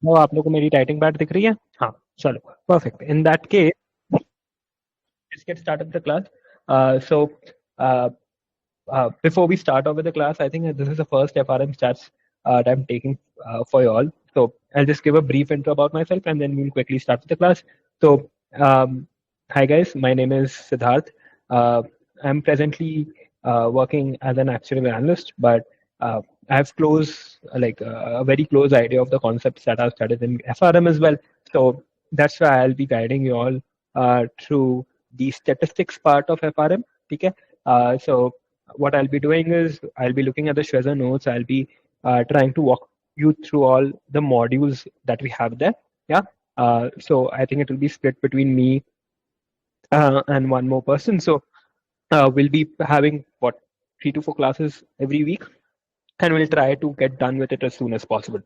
वो आप लोग को मेरी टाइपिंग पैड दिख रही है? हाँ, चलो, perfect. In that case, let's get started with the class. So, uh, before we start off with the class, I think this is the first FRM stats that I'm taking for you all. So, I'll just give a brief intro about myself and then we'll quickly start with the class. So, hi guys, my name is Siddharth. Uh, I'm presently working as an actuarial analyst, but I have a very close idea of the concepts that I've studied in FRM as well. So, that's why I'll be guiding you all through the statistics part of FRM. Okay? So what I'll be doing is I'll be looking at the Shweza notes. I'll be trying to walk you through all the modules that we have there. Yeah. So I think it will be split between me and one more person. So we'll be having what 3 to 4 classes every week, and we'll try to get done with it as soon as possible.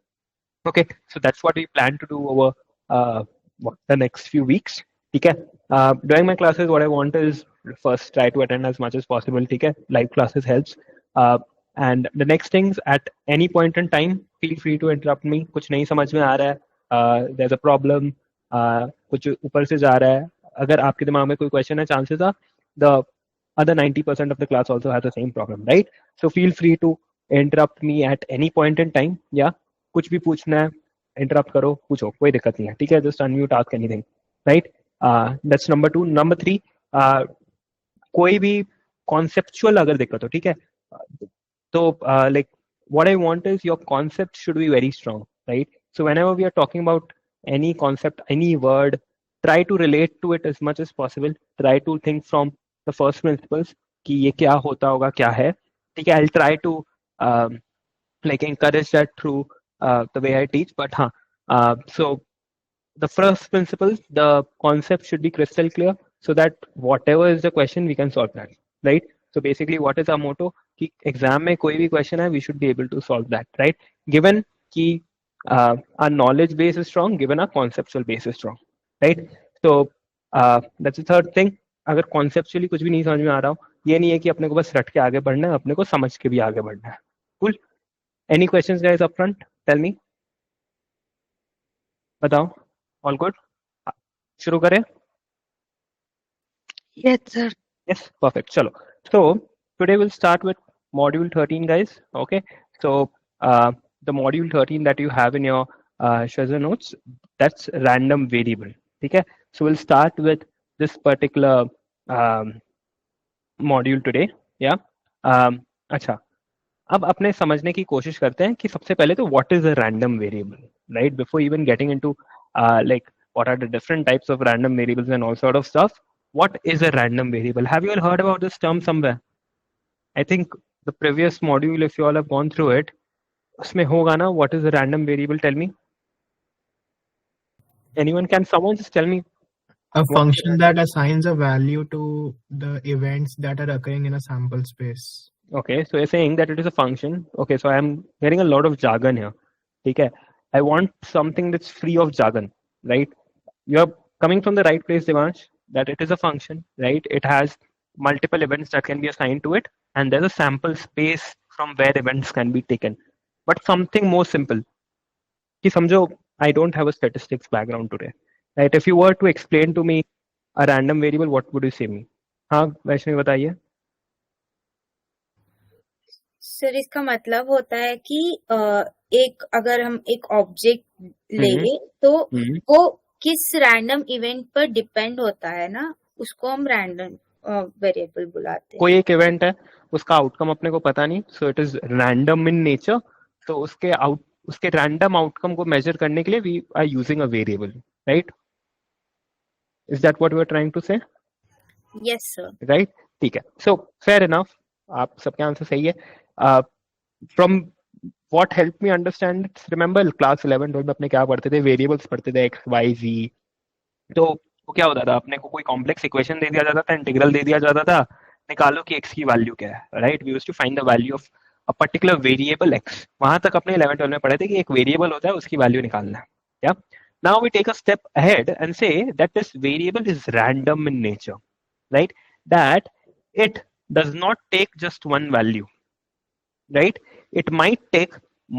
Okay, so that's what we plan to do over the next few weeks. Okay. During my classes, what I want is first try to attend as much as possible. Okay, live classes helps. Uh, and the next things, at any point in time, feel free to interrupt me. कुछ नहीं समझ में आ रहा है, there's a problem, कुछ ऊपर से जा रहा है. अगर आपके दिमाग में कोई question है, chances are the other 90% of the class also has the same problem, right? So feel free to interrupt me at any point in time. Yeah, कुछ भी पूछना है, इंटरप्ट करो, पूछो, कोई दिक्कत नहीं है. ठीक है, just unmute, ask anything, right? That's number 2. Number 3, कोई भी कॉन्सेप्चुअल अगर दिक्कत हो, ठीक है, तो like what I want is your concept should be very strong, right? So whenever we are talking about any concept, any word, try to relate to it as much as possible. Try to think from the first principles कि ये क्या होता होगा, क्या है. ठीक है, I'll try to um, encourage that through the way I teach. But so the first principle, the concept should be crystal clear so that whatever is the question, we can solve that, right? So basically, what is our motto? कि exam में कोई भी question है, we should be able to solve that, right? Given कि our knowledge base is strong, given our conceptual base is strong, right? So that's the third thing. अगर conceptually कुछ भी नहीं समझ में आ रहा हो, ये नहीं है कि अपने को बस रट के आगे बढ़ना है, अपने को समझ के भी आगे बढ़ना है. Cool. Any questions, guys, up front? Tell me. बताओ. All good? शुरू करें? Yes, sir. Yes, perfect. Chalo. So today we'll start with module 13, guys. Okay. So the module 13 that you have in your Shazza notes, that's random variable. Okay. So we'll start with this particular um, module today. Yeah. अच्छा, अब अपने समझने की कोशिश करते हैं कि सबसे पहले तो what is a random variable, right? Before even getting into like what are the different types of random variables and all sort of stuff, what is a random variable? Have you all heard about this term somewhere? I think the previous module, if you all have gone through it, उसमें होगा ना, what is a random variable? Tell me. Anyone? Can someone just tell me A what is a function random? that assigns a value to the events that are occurring in a sample space. Okay, so you're saying that it is a function. Okay, so I'm getting a lot of jargon here. Okay, I want something that's free of jargon, right? You're coming from the right place, Devansh, that it is a function, right? It has multiple events that can be assigned to it, and there's a sample space from where events can be taken. But something more simple. कि समझो, I don't have a statistics background today, right? If you were to explain to me a random variable, what would you say me? हाँ, वैष्णवी बताइए. Sir इसका मतलब होता है कि एक अगर हम एक ऑब्जेक्ट ले तो वो किस रैंडम इवेंट पर डिपेंड होता है ना, उसको हम रैंडम वेरिएबल बुलाते हैं. कोई एक इवेंट है, उसका आउटकम अपने को पता नहीं, so it is random in nature. तो उसके रैंडम आउटकम को मेजर करने के लिए we are using a variable, right? Is that what we are trying to say? Yes sir. Right, ठीक है. सो फेयर इनफ, आप सबके आंसर सही है. From what help me understand, remember class 11 12 में अपने क्या पढ़ते थे? वेरिएबल्स पढ़ते थे, एक्स वाई जी. तो वो क्या होता था, अपने को कोई कॉम्प्लेक्स इक्वेशन दे दिया जाता था, इंटीग्रल दे दिया जाता था, निकालो कि x की वैल्यू क्या है, right? We used to find the value of a particular variable x. वहां तक अपने 11 12 में पढ़े थे कि एक वेरिएबल होता है, उसकी वैल्यू निकालना है. क्या? Now we take a step ahead and say that this variable is random in nature, right? That it does not take just one value, right? It might take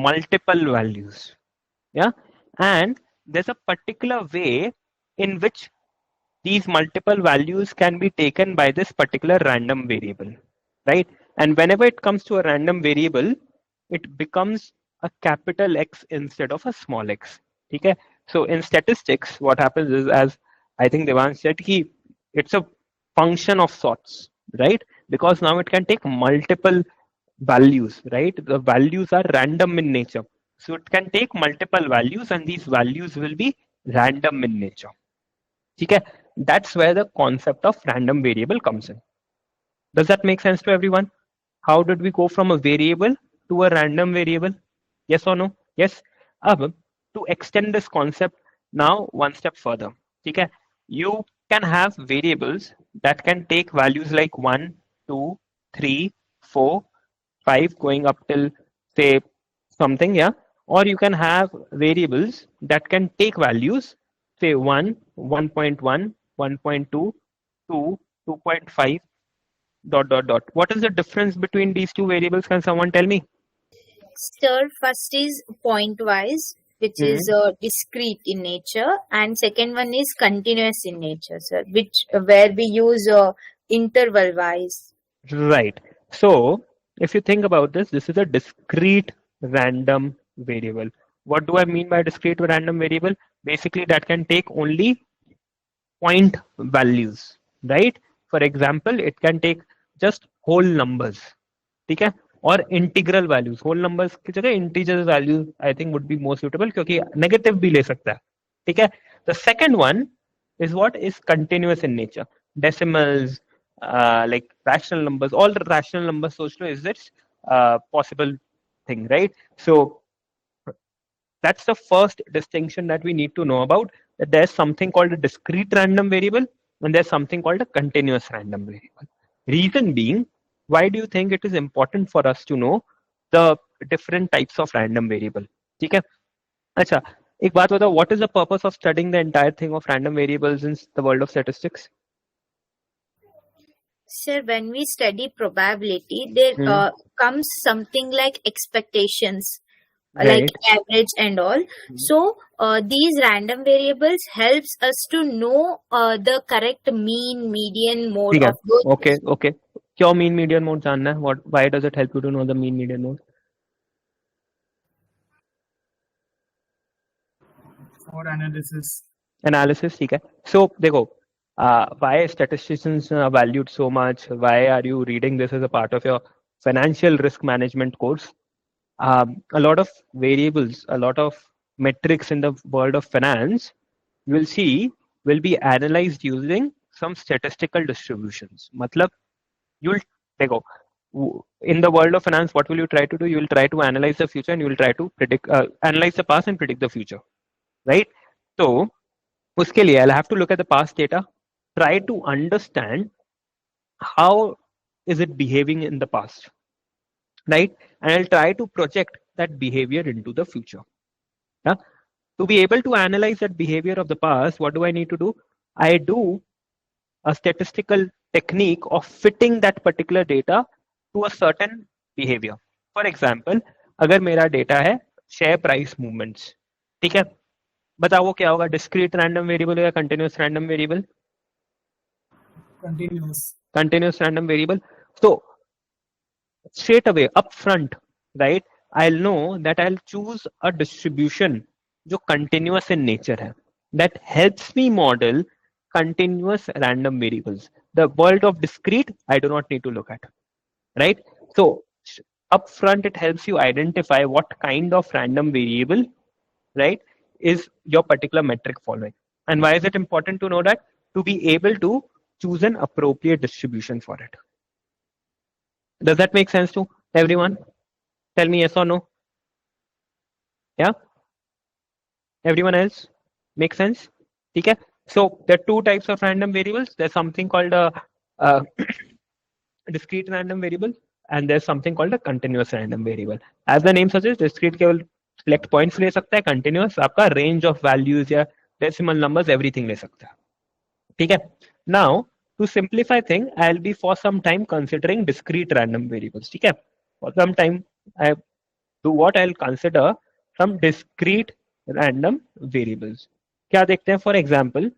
multiple values. Yeah. and there's a particular way in which these multiple values can be taken by this particular random variable, right? And whenever it comes to a random variable, it becomes a capital X instead of a small x. Okay? So in statistics, what happens is, as I think Devang said, it's a function of sorts, right? Because now it can take multiple values, right? The values are random in nature. So it can take multiple values and these values will be random in nature. Okay? That's where the concept of random variable comes in. Does that make sense to everyone? How did we go from a variable to a random variable? Yes or no? Yes. अब to extend this concept now one step further. Okay? You can have variables that can take values like 1, 2, 3, 4, 5 going up till say something, yeah? Or you can have variables that can take values say 1, 1.1, 1.2, 2, 2.5, dot dot dot. What is the difference between these two variables? Can someone tell me? Sir, first is pointwise, which is discrete in nature, and second one is continuous in nature, sir, which where we use interval wise. Right. So if you think about this, this is a discrete random variable. What do I mean by discrete random variable? Basically, that can take only point values, right? For example, it can take just whole numbers, ठीक है? और integral values. Whole numbers की जगह integer values I think would be more suitable क्योंकि negative भी ले सकता है, ठीक है? The second one is what is continuous in nature. Decimals, like rational numbers, all the rational numbers सोच लो is this possible thing, right? So that's the first distinction that we need to know about, that there's something called a discrete random variable and there's something called a continuous random variable. Reason being, why do you think it is important for us to know the different types of random variable? ठीक है? अच्छा, एक बात बताओ, what is the purpose of studying the entire thing of random variables in the world of statistics? Sir, when we study probability, there comes something like expectations, like average and all. So these random variables helps us to know the correct mean, median, mode of those. Okay. क्यों mean, median, mode जानना है? Why does it help you to know the mean, median, mode? For analysis. ठीक है. So देखो, why statisticians are valued so much? Why are you reading this as a part of your financial risk management course? A lot of variables, a lot of metrics in the world of finance, you will see, will be analyzed using some statistical distributions. Matlab, you'll देखो, in the world of finance, what will you try to do? You will try to analyze the future and you will try to analyze the past and predict the future, right? So उसके लिए I'll have to look at the past data, try to understand how is it behaving in the past, right? And I'll try to project that behavior into the future. Yeah? To be able to analyze that behavior of the past, what do I need to do? I do a statistical technique of fitting that particular data to a certain behavior. For example, अगर मेरा data है share price movements, ठीक है? बताओ वो क्या होगा, discrete random variable या continuous random variable? Continuous random variable. So straight away up front, right, I'll know that I'll choose a distribution जो continuous in nature है. That helps me model continuous random variables. The world of discrete, I do not need to look at, right? So up front, it helps you identify what kind of random variable, right, is your particular metric following. And why is it important to know that? To be able to choose an appropriate distribution for it. Does that make sense to everyone? Tell me yes or no. Yeah? Everyone else? Make sense? Okay? So there are two types of random variables. There's something called a discrete random variable and there's something called a continuous random variable. As the name suggests, discrete केवल select points ले सकता है, continuous आपका range of values या decimal numbers everything ले सकता है. ठीक है? Now to simplify thing, I'll be for some time considering discrete random variables. For some time, I do what I'll consider some discrete random variables. क्या देखते हैं? For example,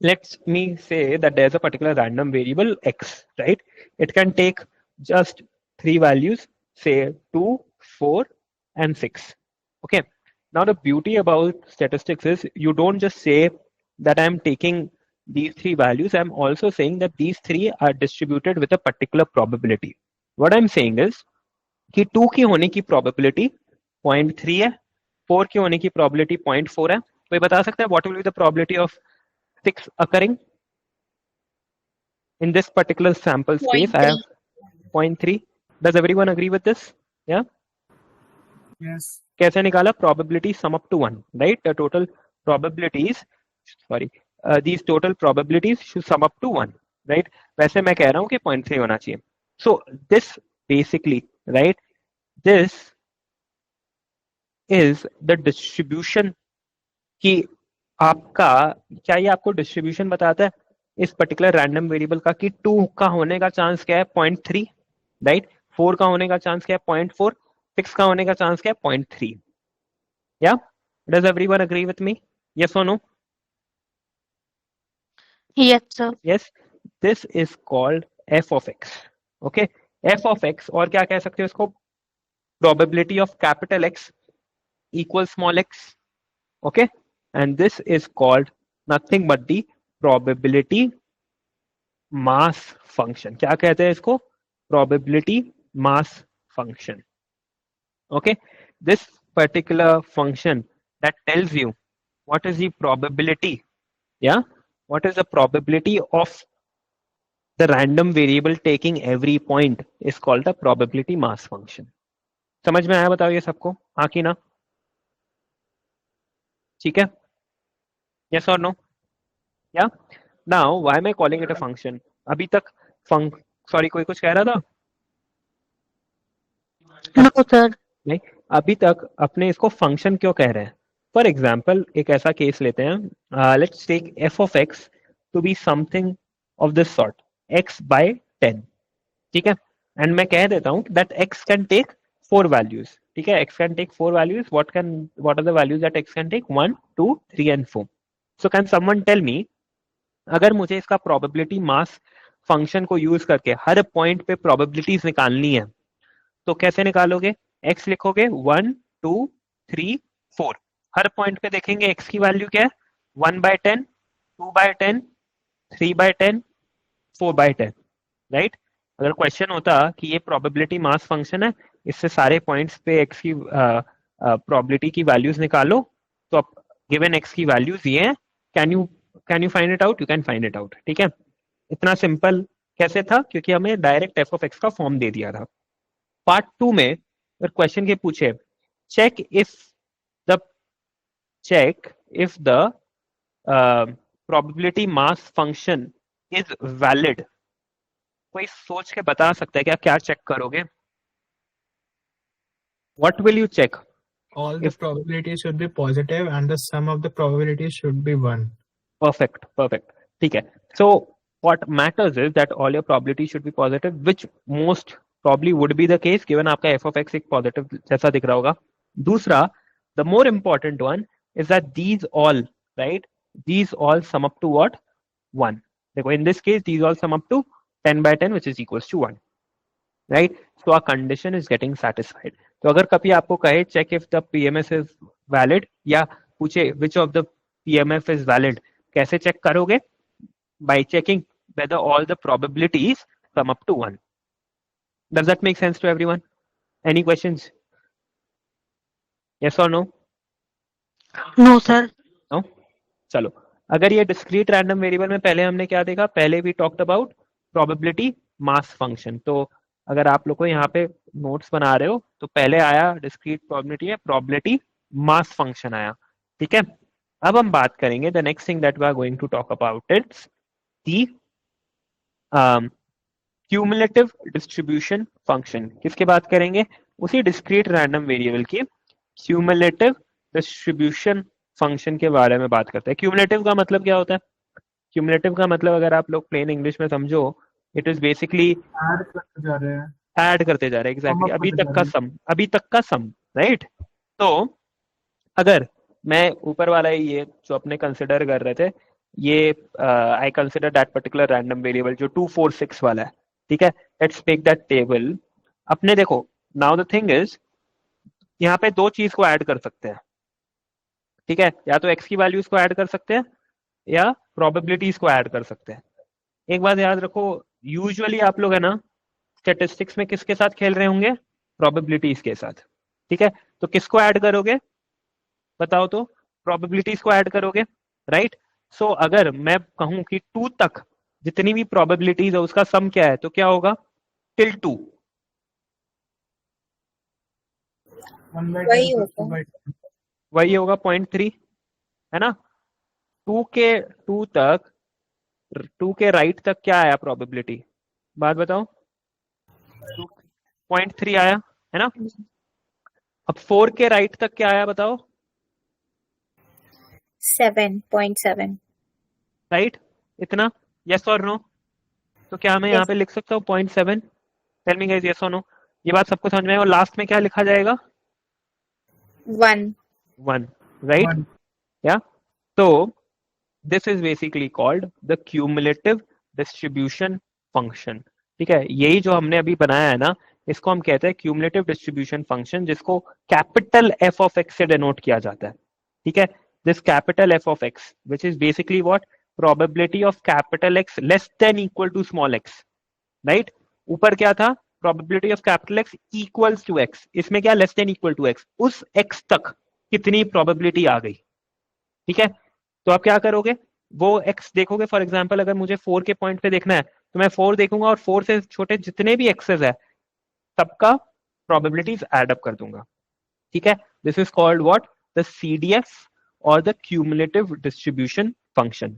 let's me say that there's a particular random variable x, right? It can take just three values, say 2, 4 and 6. Okay, now the beauty about statistics is you don't just say that I'm taking these three values, I'm also saying that these three are distributed with a particular probability. What I'm saying is कि 2 की होने की probability 0.3 है, 4 की होने की probability 0.4 है. कोई बता सकता है what will be the probability of 6 occurring in this particular sample space? I have 0.3. Does everyone agree with this? Yeah. Yes. कैसे निकाला? Probability sum up to 1, right? The total probabilities, sorry, these total probabilities should sum up to 1, right? वैसे मैं कह रहा हूँ कि 0.3 होना चाहिए. So this basically, right? This is the distribution कि आपका, क्या ये आपको डिस्ट्रीब्यूशन बताता है इस पर्टिकुलर रैंडम वेरिएबल का कि 2 का होने का चांस क्या है? 0.3, राइट? 4 का होने का चांस क्या है? 0.4. 6 का होने का चांस क्या है? 0.3. या does everyone agree with me? Yes और no? Yes, sir. Yes. This is called F of X. Okay, F of X, और क्या कह सकते हो इसको? Probability of capital X equal small X. Okay, and this is called nothing but the probability mass function. क्या कहते हैं इसको? Probability mass function. Okay, this particular function that tells you what is the probability, yeah, what is the probability of the random variable taking every point is called the probability mass function. समझ में आया? बताओ ये सबको, हाँ कि ना? ठीक है? Yes or no? Yeah. Now, why am I calling it a function? अभी तक sorry, कोई कुछ कह रहा था? No, sir. नहीं, अभी तक अपने इसको फंक्शन क्यों कह रहे हैं? फॉर एग्जाम्पल, एक ऐसा केस लेते हैं, let's take F of X to be something of this sort, X by 10. ठीक है, एंड मैं कह देता हूँ that X can take 4 values. ठीक है, X can take 4 values. What are the values that X can take? 1, 2, 3 and 4. So can someone tell me, अगर मुझे इसका प्रोबेबिलिटी मास फंक्शन को यूज करके हर पॉइंट पे प्रोबेबिलिटीज निकालनी है, तो कैसे निकालोगे? x लिखोगे 1, 2, 3, 4. हर पॉइंट पे देखेंगे x की वैल्यू क्या है? 1/10, 2/10, 3/10, 4/10, राइट? अगर क्वेश्चन होता कि ये प्रोबेबिलिटी मास फंक्शन है, इससे सारे पॉइंट्स पे x की प्रोबेबिलिटी की वैल्यूज निकालो, तो अब गिवन x की वैल्यूज ये हैं, can you find it out? You can find it out. ठीक है, इतना सिंपल कैसे था? क्योंकि हमें डायरेक्ट एफ ऑफ एक्स का फॉर्म दे दिया था. पार्ट 2 में अगर क्वेश्चन के पूछे, check if the probability mass function is valid, कोई सोच के बता सकता है क्या क्या चेक करोगे? What will you check? All the probabilities should be positive and the sum of the probabilities should be 1. Perfect. ठीक है. So what matters is that all your probabilities should be positive, which most probably would be the case given आपका f of x एक positive जैसा दिख रहा होगा. दूसरा, the more important one is that these all sum up to what? 1. देखो, in this case these all sum up to 10/10 which is equals to 1. Right? So our condition is getting satisfied. तो अगर कभी आपको कहे check if the PMF is valid, या पूछे which of the PMF is valid, कैसे check करोगे? By checking whether all the probabilities sum up to 1. Does that make sense to everyone? Any questions? Yes or no? No, sir. No? चलो, अगर ये discrete random variable में पहले हमने क्या देखा? पहले we talked about probability mass function. तो अगर आप लोग को यहाँ पे नोट्स बना रहे हो तो पहले आया डिस्क्रीट प्रोबेबिलिटी है, प्रोबेबिलिटी मास फंक्शन आया. ठीक है, अब हम बात करेंगे the next thing that we are going to talk about it's the cumulative distribution function. किसके बात करेंगे? उसी डिस्क्रीट रैंडम वेरिएबल की क्यूमुलेटिव डिस्ट्रीब्यूशन फंक्शन के बारे में बात करते हैं. क्यूमुलेटिव का मतलब क्या होता है? क्यूमुलेटिव का मतलब अगर आप लोग प्लेन इंग्लिश में समझो, इट इज बेसिकली ऐड करते जा रहे हैं. ऐड करते जा रहे हैं. एग्जैक्टली, अभी तक का सम, राइट? तो अगर मैं ऊपर वाला ये जो अपने कंसिडर कर रहे थे, ये I consider that particular random variable जो 246 वाला है, ठीक है। Let's take that table. अपने देखो, नाउ द थिंग इज, यहाँ पे दो चीज को ऐड कर सकते हैं, ठीक है। या तो एक्स की वैल्यूज को ऐड कर सकते हैं या प्रोबेबिलिटीज को ऐड कर सकते हैं। एक बात याद रखो, यूजुअली आप लोग है ना स्टेटिस्टिक्स में किसके साथ खेल रहे होंगे, प्रोबेबिलिटीज के साथ, ठीक है। तो किसको ऐड करोगे बताओ तो, प्रोबेबिलिटीज को ऐड करोगे, राइट। सो अगर मैं कहूं कि 2 तक जितनी भी प्रोबेबिलिटीज है उसका सम क्या है, तो क्या होगा, टिल 2, वही होता है। वही होगा 0.3, है ना। 2 तक, 2 के राइट तक क्या आया प्रोबेबिलिटी, बात बताओ। 0.3 आया, है ना। अब 4 के राइट तक क्या आया बताओ, 7.7। राइट, इतना, यस और नो। तो क्या मैं यहाँ पे लिख सकता हूँ 0.7, टेल मी गाइस यस और नो। ये बात सबको समझ में आएगा। और लास्ट में क्या लिखा जाएगा, 1 राइट, या। तो this is basically called the cumulative distribution function, ठीक है। यही जो हमने अभी बनाया है ना, इसको हम कहते हैं क्यूमुलेटिव डिस्ट्रीब्यूशन फंक्शन, जिसको कैपिटल एफ ऑफ एक्स से डिनोट किया जाता है, ठीक है। This capital F of X which is basically what, probability of capital X less than equal to small X, right. ऊपर क्या था, probability of capital X equals to X, इसमें क्या, less than equal to X, उस X तक कितनी probability आ गई, ठीक है। तो आप क्या करोगे, वो एक्स देखोगे। फॉर एग्जाम्पल अगर मुझे 4 के पॉइंट पे देखना है तो मैं 4 देखूंगा और 4 से छोटे जितने भी एक्सेस है सबका प्रोबेबिलिटीज एड अप कर दूंगा, ठीक है। This is called what, the CDF or the cumulative distribution function.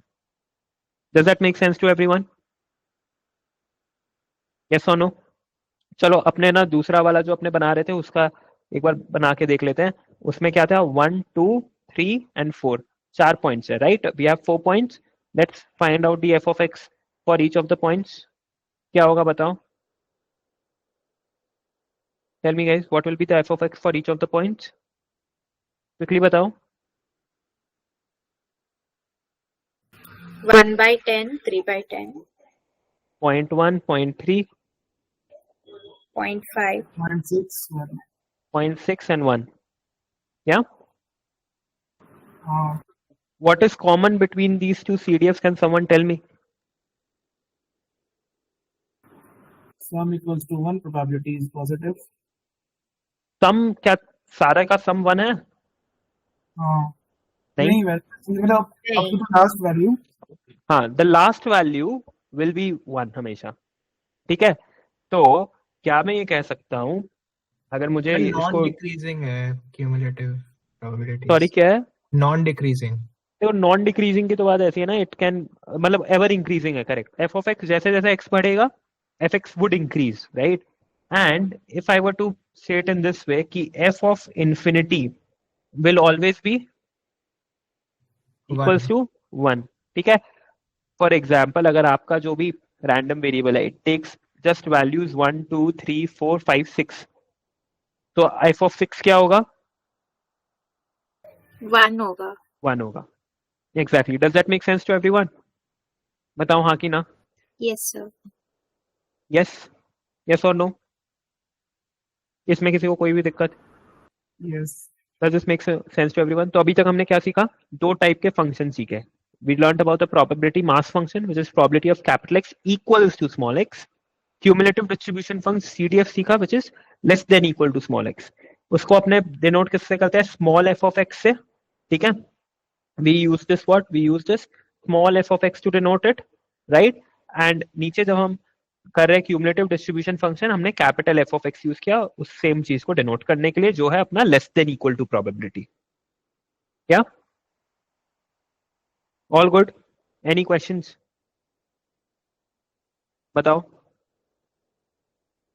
Does that make sense to everyone, yes और नो। चलो अपने ना दूसरा वाला जो अपने बना रहे थे उसका एक बार बना के देख लेते हैं। उसमें क्या था, 1 2 3 एंड 4, 4 पॉइंट्स है, right. We have 4 points. Let's find out the F of X for each of the points. क्या होगा बताओ, tell me guys what will be the F of X for each of the points, quickly बताओ। 1/10, 3/10, 0.1, 0.3, 0.5, 0.6 and 1, yeah. What is common between these two CDFs, can someone tell me? Sum equals to 1, probability is positive. सम क्या सारा का सम 1 है, नहीं मतलब up to the last value. हाँ, the last value will be 1 हमेशा, ठीक है। तो क्या मैं ये कह सकता हूँ, अगर मुझे नॉन इसको, डिक्रीजिंग है क्यूमुलेटिव प्रोबेबिलिटी, सॉरी क्या है, नॉन डिक्रीजिंग। देखो नॉन डिक्रीजिंग की तो बात ऐसी है ना, इट कैन मतलब एवर इंक्रीजिंग है, करेक्ट। एफ ऑफ एक्स जैसे जैसे एक्स बढ़ेगा F X would increase, right. And if I were to say it in this way कि F of infinity will always be equals to 1, ठीक है। For example अगर आपका जो भी रैंडम वेरिएबल है इट टेक्स जस्ट वैल्यूज 1 2 3 4 5 6, तो F of 6 क्या होगा, 1 होगा। 1 होगा, exactly. Does that make sense to everyone, बताओ हाँ कि ना, यस सर। यस, यस और नो, इसमें किसी को कोई भी दिक्कत, Yes. Does this make sense to everyone. तो अभी तक हमने क्या सीखा, दो टाइप के फंक्शन सीखे। We learned about the probability mass function which is probability of capital X equals to small X, cumulative distribution function CDF सीखा which is less than equal to small X. उसको अपने denote किससे करते हैं, small F of X से, ठीक है। We use this what, we use this small F of X to denote it, right. And नीचे जब हम कर रहे हैं क्यूमुलेटिव डिस्ट्रीब्यूशन फंक्शन, हमने capital F of X use किया उस सेम चीज को डिनोट करने के लिए जो है अपना less than equal to probability. क्या ऑल गुड, एनी क्वेश्चंस बताओ,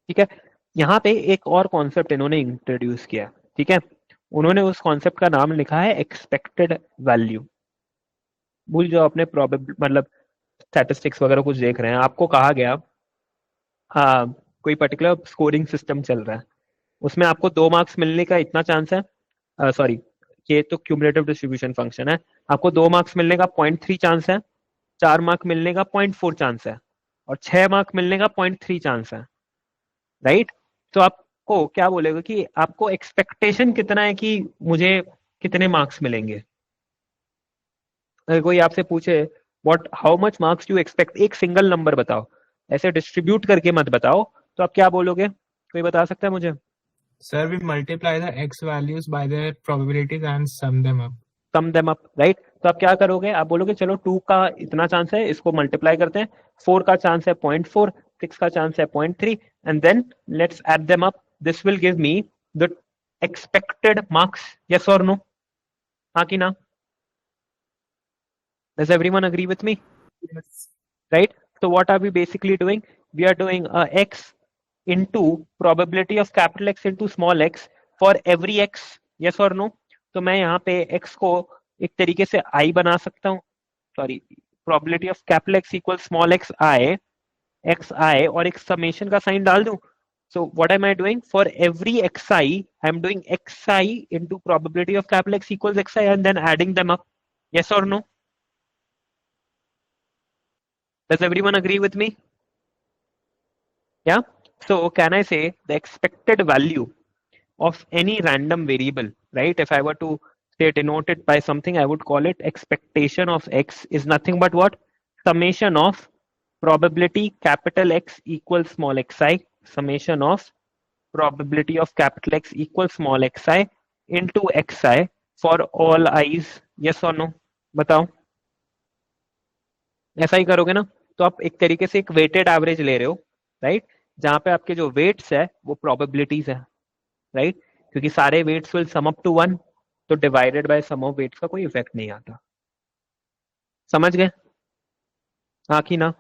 ठीक है। यहाँ पे एक और कॉन्सेप्ट इन्होंने इंट्रोड्यूस किया, ठीक है। उन्होंने उस कॉन्सेप्ट का नाम लिखा है एक्सपेक्टेड वैल्यू। भूल जाओ अपने मतलब स्टैटिस्टिक्स वगैरह कुछ देख रहे हैं, आपको कहा गया हाँ कोई पर्टिकुलर स्कोरिंग सिस्टम चल रहा है, उसमें आपको 2 मार्क्स मिलने का इतना चांस है, सॉरी ये तो क्यूमुलेटिव डिस्ट्रीब्यूशन फंक्शन है, आपको 2 मार्क्स मिलने का 0.3 चांस है, 4 मार्क मिलने का 0.4 चांस है, और 6 मार्क मिलने का 0.3 चांस है, राइट? तो आपको क्या बोलेगा कि आपको एक्सपेक्टेशन कितना है कि मुझे कितने मार्क्स मिलेंगे? अगर कोई आपसे पूछे what how much marks do expect, एक सिंगल नंबर बताओ, ऐसे डिस्ट्रीब्यूट करके मत बताओ, तो आप क्या बोलोगे? कोई बता सकता है मुझे? Sir, we multiply the x values by their probabilities and sum them up. Sum them up, right? तो आप क्या करोगे? आप बोलोगे चलो 2 का इतना चांस है, इसको मल्टीप्लाई करते हैं, 4 का चांस है 0.4, 6 का चांस है 0.3, and then let's add them up, this will give me the expected marks, yes और नो? हाँ कि ना? Does everyone agree with me? Yes. Right? So what are we basically doing? We are doing x into probability of capital X into small x for every x, yes or no? तो मैं यहाँ पे x को एक तरीके से i बना सकता हूँ, sorry, probability of capital X equals small x i, और एक समेशन का साइन डाल दूं. So what am I doing? For every xi, I'm doing xi into probability of capital X equals xi and then adding them up. Yes or no? Does everyone agree with me? Yeah. So can I say the expected value of any random variable, right? If I were to say denote it by something, I would call it expectation of x is nothing but what? Summation of probability capital X equals small xi, summation of probability of capital X equals small xi into xi for all i's. Yes or no? बताओ. ऐसा ही करोगे ना? तो आप एक तरीके से एक वेटेड एवरेज ले रहे हो, राइट? जहां पे आपके जो वेट्स है वो प्रोबेबिलिटीज है, राइट? क्योंकि सारे weights will sum up to 1, तो divided by sum of weights का कोई इफेक्ट नहीं आता. समझ गए? हाँ कि ना?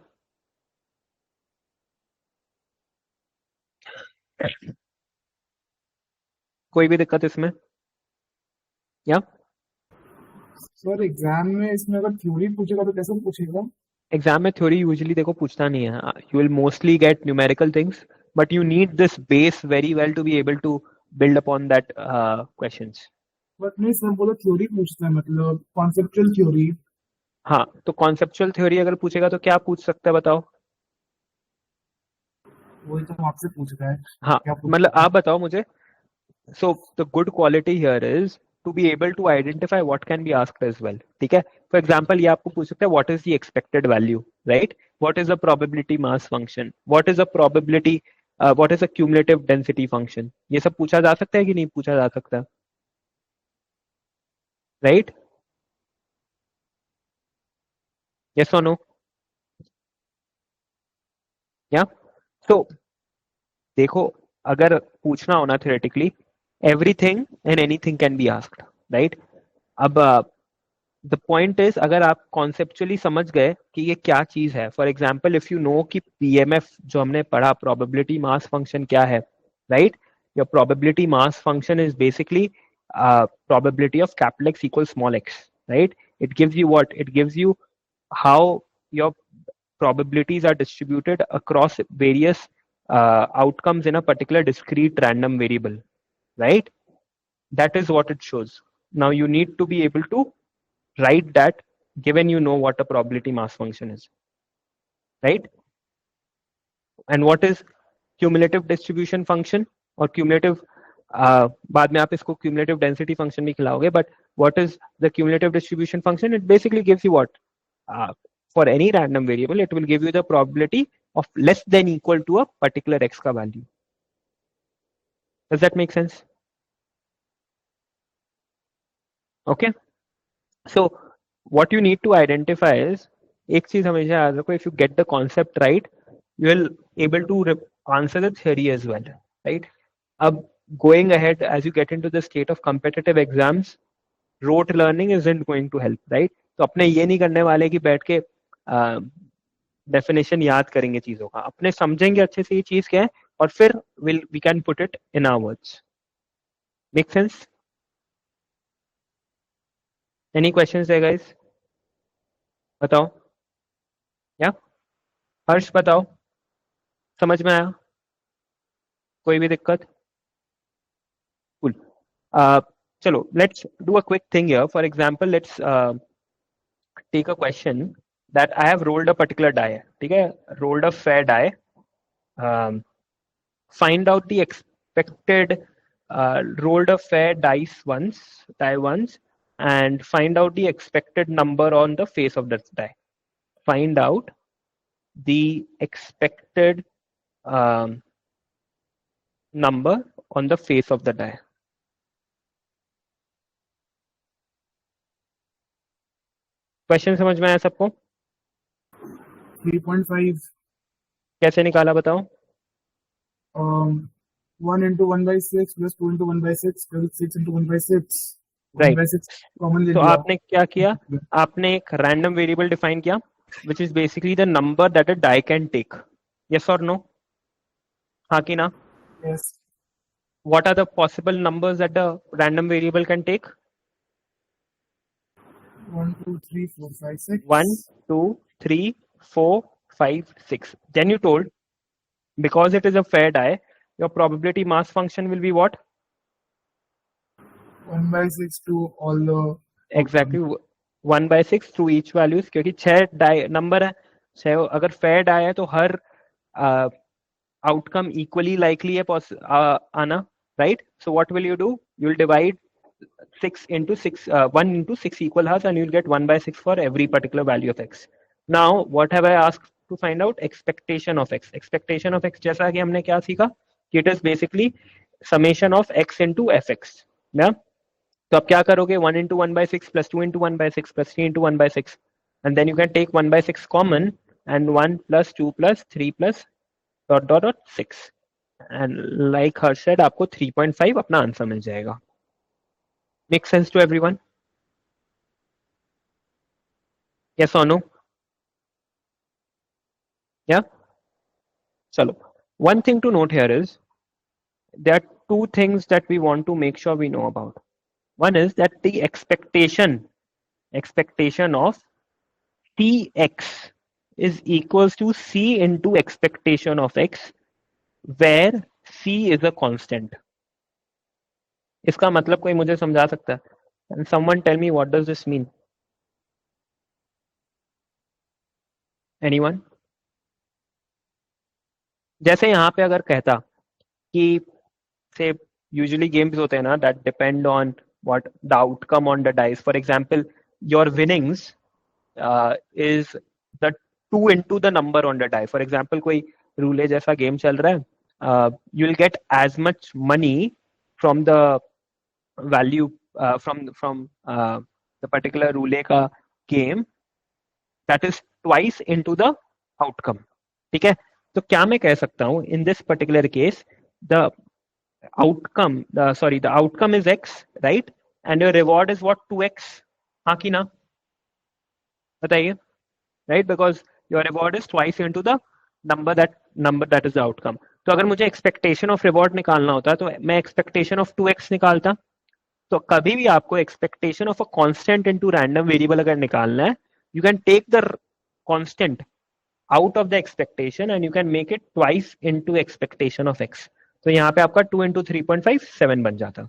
कोई भी दिक्कत इसमें? या सर एग्जाम में इसमें अगर थ्योरी पूछेगा तो कैसे पूछेगा? एग्जाम में थ्योरी यूजुअली देखो पूछता नहीं है, you will mostly get numerical things, but you need this base very well to be able to build upon that questions. But नहीं सर, बोलो थ्योरी पूछता है, मतलब कॉन्सेप्चुअल थ्योरी. हाँ, तो कॉन्सेप्चुअल थ्योरी अगर पूछेगा तो क्या पूछ सकता है बताओ? वही तो हम आपसे पूछ रहे हैं. हाँ, क्या पूछ मतलब रहे हैं? आप बताओ मुझे. So the good quality here is to be able to identify what can be asked as well. ठीक है? For example, ये आपको पूछ सकता है what is the expected value, right? What is a probability mass function? What is a probability? What is a cumulative density function? ये सब पूछा जा सकता है कि नहीं पूछा जा सकता? Right? Yes or no? Yeah. So देखो, अगर पूछना हो ना theoretically, everything and anything can be asked, right? अब द पॉइंट इज, अगर आप कॉन्सेप्चुअली समझ गए कि ये क्या चीज है, for example if you know कि पीएमएफ जो हमने पढ़ा, प्रोबेबिलिटी मास फंक्शन क्या है, right? Your probability mass function is basically probability of capital X equal small X, right? It gives you what? It gives you how your probabilities are distributed across various outcomes in a particular discrete random variable, right? That is what it shows. Now you need to be able to write that given you know what a probability mass function is, right? And what is cumulative distribution function or cumulative, बाद में आप इसको cumulative density function भी खिलाओगे, but what is the cumulative distribution function? It basically gives you what, for any random variable it will give you the probability of less than equal to a particular x का value. Does that make sense? Okay, so what you need to identify is, एक चीज हमेशा याद रखो, if you get the concept right you will able to answer the theory as well, right? अब going ahead as you get into the state of competitive exams, rote learning isn't going to help, right? तो अपने ये नहीं करने वाले कि बैठ के डेफिनेशन याद करेंगे चीजों का, अपने समझेंगे अच्छे से ये चीज क्या है और फिर we can put it in our words. Make sense? Any questions there guys? बताओ. या हर्ष बताओ, समझ में आया? कोई भी दिक्कत? Cool. चलो, let's do a quick thing here. For example, let's take a question that I have rolled a particular die. ठीक है, rolled a fair die. Find out the expected rolled a fair die once, and find out the expected number on the face of that die. Find out the expected number on the face of the die. Question समझ में आया सबको? 3.5 कैसे निकाला बताओ? 1 into 1 by 6 plus 2 into 1 by 6 plus 6 into 1 by 6. 1 Right. by 6 common ले तो लिया. आपने क्या किया? आपने एक random variable define किया, which is basically the number that a die can take. Yes or no? हाँ कि ना? Yes. What are the possible numbers that the random variable can take? 1, 2, 3, 4, 5, 6. 1, 2, 3, 4, 5, 6. Then you told, because it is a fair die, your probability mass function will be what? 1 by 6 to all the. Exactly 1 by 6 through each values, क्योंकि 6 die number है, 6 अगर fair die है तो हर outcome equally likely है आना, right? So what will you do? You will divide 6 into 6, 1 into 6 equal halves, and you will get 1 by 6 for every particular value of x. Now, what have I asked to find out? Expectation of x. Expectation of x जैसा कि हमने क्या सीखा कि it is basically summation of x into fx. Yeah? तो आप क्या करोगे? 1 into 1 by 6 plus 2 into 1 by 6 plus 3 into 1 by 6, and then you can take 1 by 6 common, and 1 plus 2 plus 3 plus ... 6, and like Harsh said, आपको 3.5 अपना answer मिल जाएगा. Make sense to everyone? Yes or no? Yeah? Chalo. One thing to note here is there are two things that we want to make sure we know about. One is that the expectation of Tx is equals to C into expectation of x, where C is a constant. इसका मतलब कोई मुझे समझा सकता है? And someone tell me what does this mean? Anyone? जैसे यहाँ पे अगर कहता कि say usually games होते हैं ना that depend on what the outcome on the dice. For example, your winnings is the 2 into the number on the die. For example, कोई रूले जैसा गेम चल रहा है, you will get as much money from the value from the particular roulette का game that is twice into the outcome. ठीक है? तो क्या मैं कह सकता हूँ? In this particular case, the outcome is x, right? And your reward is what? 2x. हाँ कि ना? बताइए. Right? Because your reward is twice into the number that is the outcome. तो अगर मुझे expectation of reward निकालना होता तो मैं expectation of 2x निकालता. तो कभी भी आपको expectation of a constant into random variable अगर निकालना है, you can take the constant out of the expectation and you can make it twice into expectation of x. तो यहाँ पे आपका 2 into 3.5 7 बन जाता.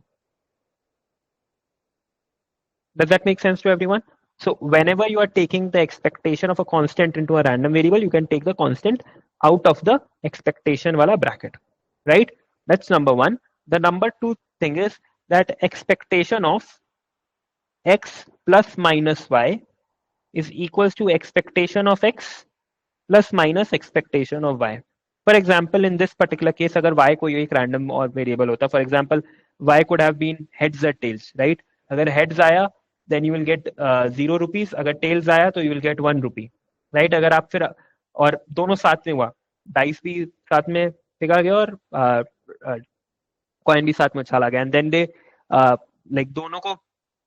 Does that make sense to everyone? So whenever you are taking the expectation of a constant into a random variable, you can take the constant out of the expectation wala bracket, right? That's number one. The number two thing is that expectation of x plus minus y is equals to expectation of x plus minus expectation of y. For example, in this particular case, अगर y कोई एक random और variable होता, for example, y could have been heads or tails, right? अगर heads आया, then you will get 0 rupees. अगर tails आया, तो you will get 1 rupee, right? अगर आप फिर और दोनों साथ में हुआ, dice भी साथ में पिघा गया और coin भी साथ में उछाला गया, and then they like दोनों को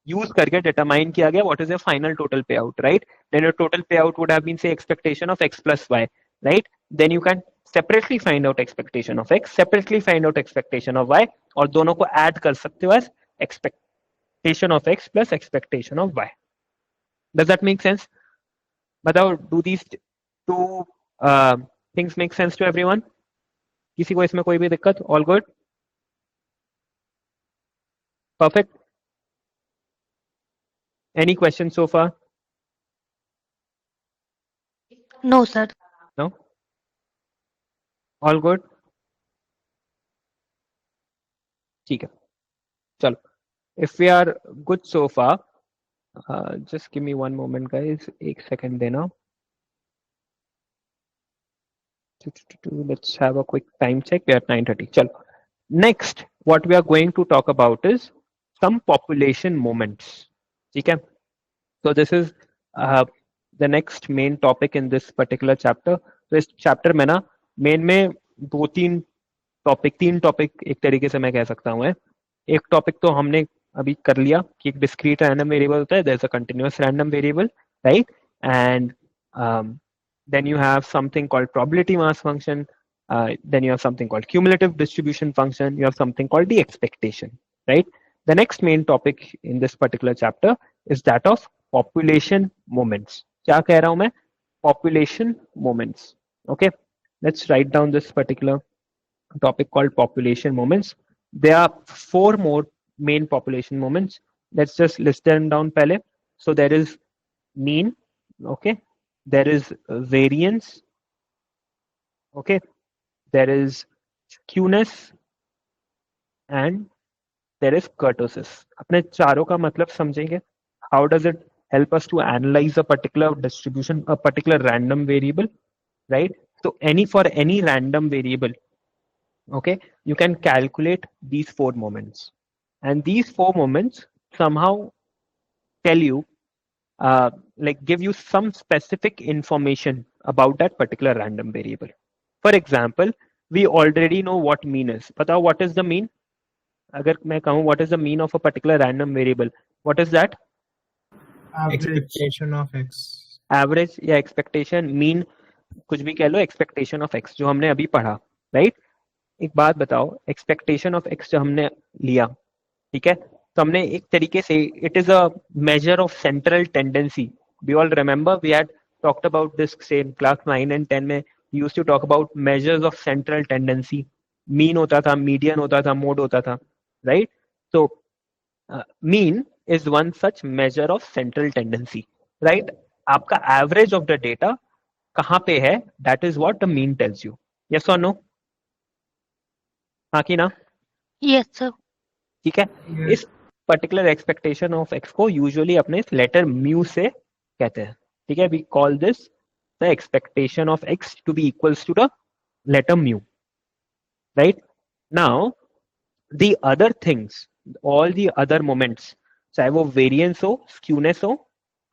use करके determine किया गया what is your final total payout, right? Then your total payout would have been say expectation of x plus y, right? Then you can separately find out expectation of x, separately find out expectation of y, और दोनों को add कर सकते हो as expectation of x plus expectation of y. Does that make sense? बताओ, do these two things make sense to everyone? किसी को इसमें कोई भी दिक्कत? All good? Perfect. Any questions so far? No, sir. No? All good? ठीक है, चलो. If we are good so far, just give me one moment, guys. एक second देना. Let's have a quick time check. We are at 9:30. चलो. Next, what we are going to talk about is some population moments. ठीक है? So this is the next main topic in this particular chapter. तो इस chapter में ना main में तीन topic एक तरीके से मैं कह सकता हूँ. एक टॉपिक तो हमने अभी कर लिया कि एक डिस्क्रीट रैंडम वेरिएबल होता है, there is a continuous random variable, right? And then you have something called probability mass function, then you have something called cumulative distribution function, you have something called the expectation, right? The next main topic in this particular chapter is that of population moments. क्या कह रहा हूं मैं? Population moments. Okay, let's write down this particular topic called population moments. There are 4 more main population moments. Let's just list them down pehle. So there is mean, okay? There is variance, okay? There is skewness and there is kurtosis. अपने चारों का मतलब समझेंगे. How does it help us to analyze a particular distribution, a particular random variable, right? So for any random variable, okay, you can calculate these 4 moments, and these 4 moments somehow tell you like give you some specific information about that particular random variable. For example, we already know what mean is. बताओ what is the mean? अगर मैं कहूँ what is the mean of a particular random variable, what is that? Expectation of x. Average या expectation, mean कुछ भी कह लो, expectation of x जो हमने अभी पढ़ा, right? एक बात बताओ, एक्सपेक्टेशन ऑफ एक्स जो हमने लिया, ठीक है, तो हमने एक तरीके से it is a measure of central tendency. We all remember we had talked about this same class 9 and 10 में. Used to talk about measures of central tendency. Mean होता था, मीडियन होता था, मोड होता था, राइट? तो mean is one such measure of central tendency, right? आपका average of the data कहाँ पे है, that is what the mean tells you. Yes और नो? हाँ कि ना? Yes, sir. ठीक है. इस पर्टिकुलर एक्सपेक्टेशन ऑफ एक्स को यूजुअली अपने लेटर म्यू से कहते हैं, ठीक है. We call this the expectation of X to be equals to the letter mu, right? Now the other things, all the other moments, चाहे वो वेरिएंस हो, स्क्यूनेस हो,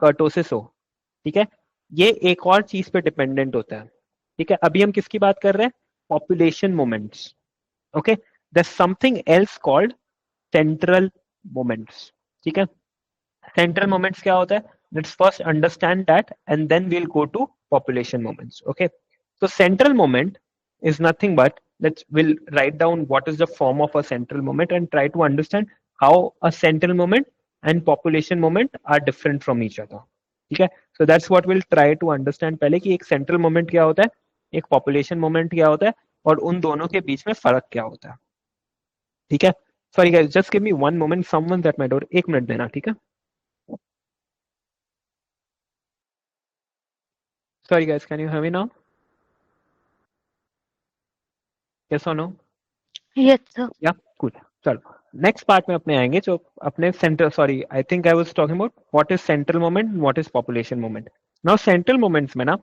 कर्टोसिस हो, ठीक है, ये एक और चीज पे डिपेंडेंट होता है, ठीक है. अभी हम किसकी बात कर रहे हैं? Population moments. Okay, there's something else called central moments. ठीक है, central moments क्या होता है? Let's first understand that and then we'll go to population moments. Okay, so central moment is nothing but we'll write down what is the form of a central moment and try to understand how a central moment and population moment are different from each other. ठीक है, so that's what we'll try to understand पहले कि एक central moment क्या होता है, एक population moment क्या होता है, और उन दोनों के बीच में फर्क क्या होता है. ठीक है. Sorry guys, just give me one moment, someone at my door. एक मिनट देना, ठीक है? Sorry guys, can you hear me now? Yes और नो? Yes, sir. या कूल. चलो नेक्स्ट पार्ट में अपने आएंगे जो अपने central, sorry I think I was talking about what is central moment, what is population moment. Now central moments में ना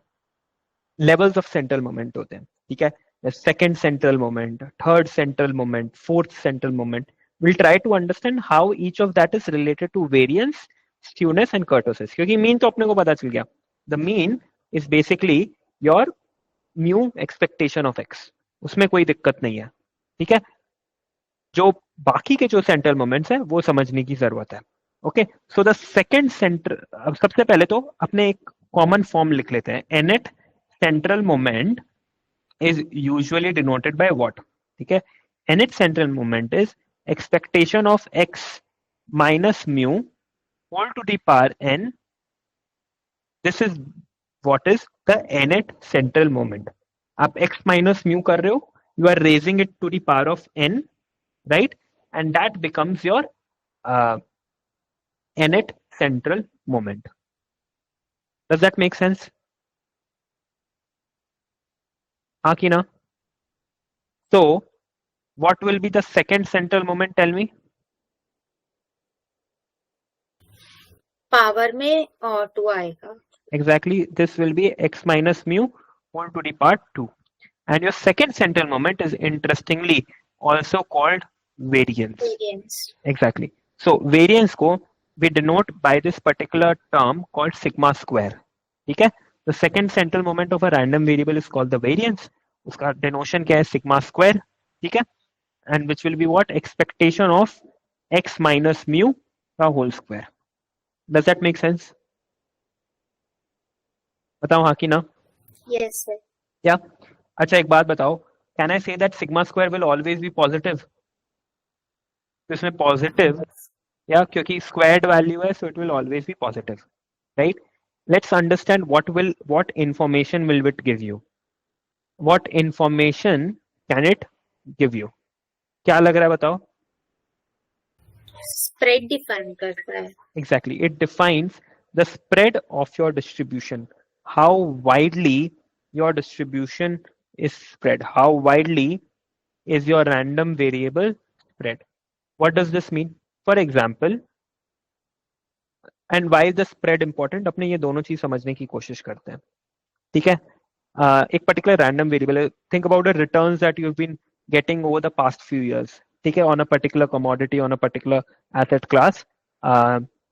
लेवल्स ऑफ सेंट्रल मोमेंट होते हैं, ठीक है. The second central moment, third central moment, fourth central moment. We'll try to understand how each of that is related to variance, skewness and kurtosis. क्योंकि mean तो अपने को पता चल गया. The mean is basically your mu expectation of x. उसमें कोई दिक्कत नहीं है, ठीक है. जो बाकी के जो सेंट्रल मोमेंट्स है वो समझने की जरूरत है. Okay, so the second centre, अब सबसे पहले तो अपने एक कॉमन फॉर्म लिख लेते हैं. nth central moment is usually denoted by what? ठीक है, nth central moment is expectation of x minus mu whole to the power n. This is what is the nth central moment. आप x minus mu कर रहे हो, you are raising it to the power of n, right? And that becomes your nth central moment. Does that make sense? हाँ कि ना? So what will be the second central moment? Tell me. Power में 2 आएगा. Exactly, this will be x minus mu whole to the power 2. And your second central moment is interestingly also called variance. Variance. Exactly. So variance को we denote by this particular term called sigma square. ठीक है? The second central moment of a random variable is called the variance. उसका denotation क्या है? Sigma square. ठीक है? And which will be what? Expectation of x minus mu का whole square. Does that make sense? बताओ हाँ कि ना? Yes, sir. क्या? अच्छा एक बात बताओ. Can I say that sigma square will always be positive? तो इसमें positive या क्योंकि squared value है, so it will always be positive, right? Let's understand what information will it give you. What information can it give you? क्या लग रहा है बताओ? Spread define करता है. Exactly, it defines the spread of your distribution. How widely your distribution is spread. How widely is your random variable spread? What does this mean? For example, and why is the spread important? अपने ये दोनों चीज समझने की कोशिश करते हैं. ठीक है? एक particular random variable. Think about the returns that you've been getting over the past few years. ठीक है? On a particular commodity, on a particular asset class.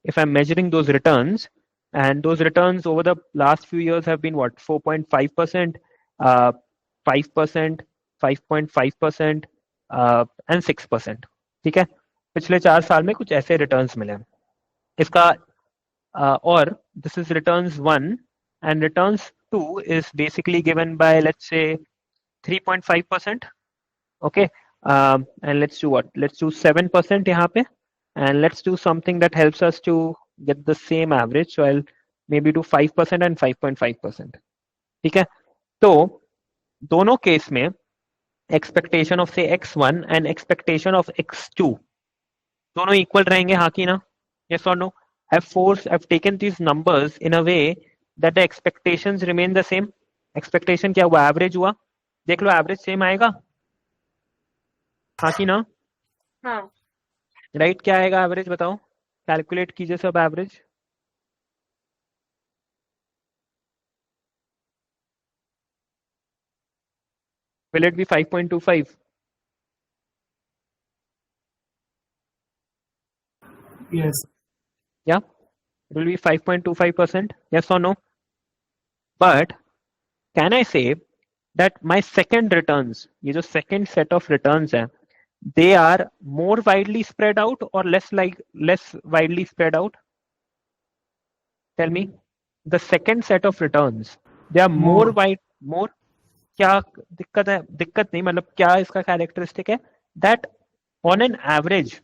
If I'm measuring those returns, and those returns over the last few years have been what? 4.5%, 5%, 5.5%, and 6%. ठीक है? पिछले 4 साल में कुछ ऐसे returns मिले. इसका or this is returns 1 and returns 2 is basically given by, let's say, 3.5%. Okay, and let's do what? Let's do 7% यहाँ पे, and let's do something that helps us to get the same average. So I'll maybe do 5% and 5.5%. ठीक है? तो दोनों case में expectation of say x1 and expectation of x2 दोनों equal रहेंगे हाँ कि ना? Yes or no? I've taken these numbers in a way that the expectations remain the same. Expectation क्या हुआ? Average हुआ. देख लो average same आएगा. हाँ कि ना? हाँ. Right? क्या आएगा average बताओ? Calculate कीजिए सब average. Will it be 5.25? Yes. Yeah, it will be 5.25%. Yes or no? But can I say that my second returns, ये जो second set of returns हैं, they are more widely spread out or less widely spread out? Tell me. The second set of returns, they are more क्या दिक्कत है? दिक्कत नहीं, मतलब क्या इसका कैरेक्टरिस्टिक है? That on an average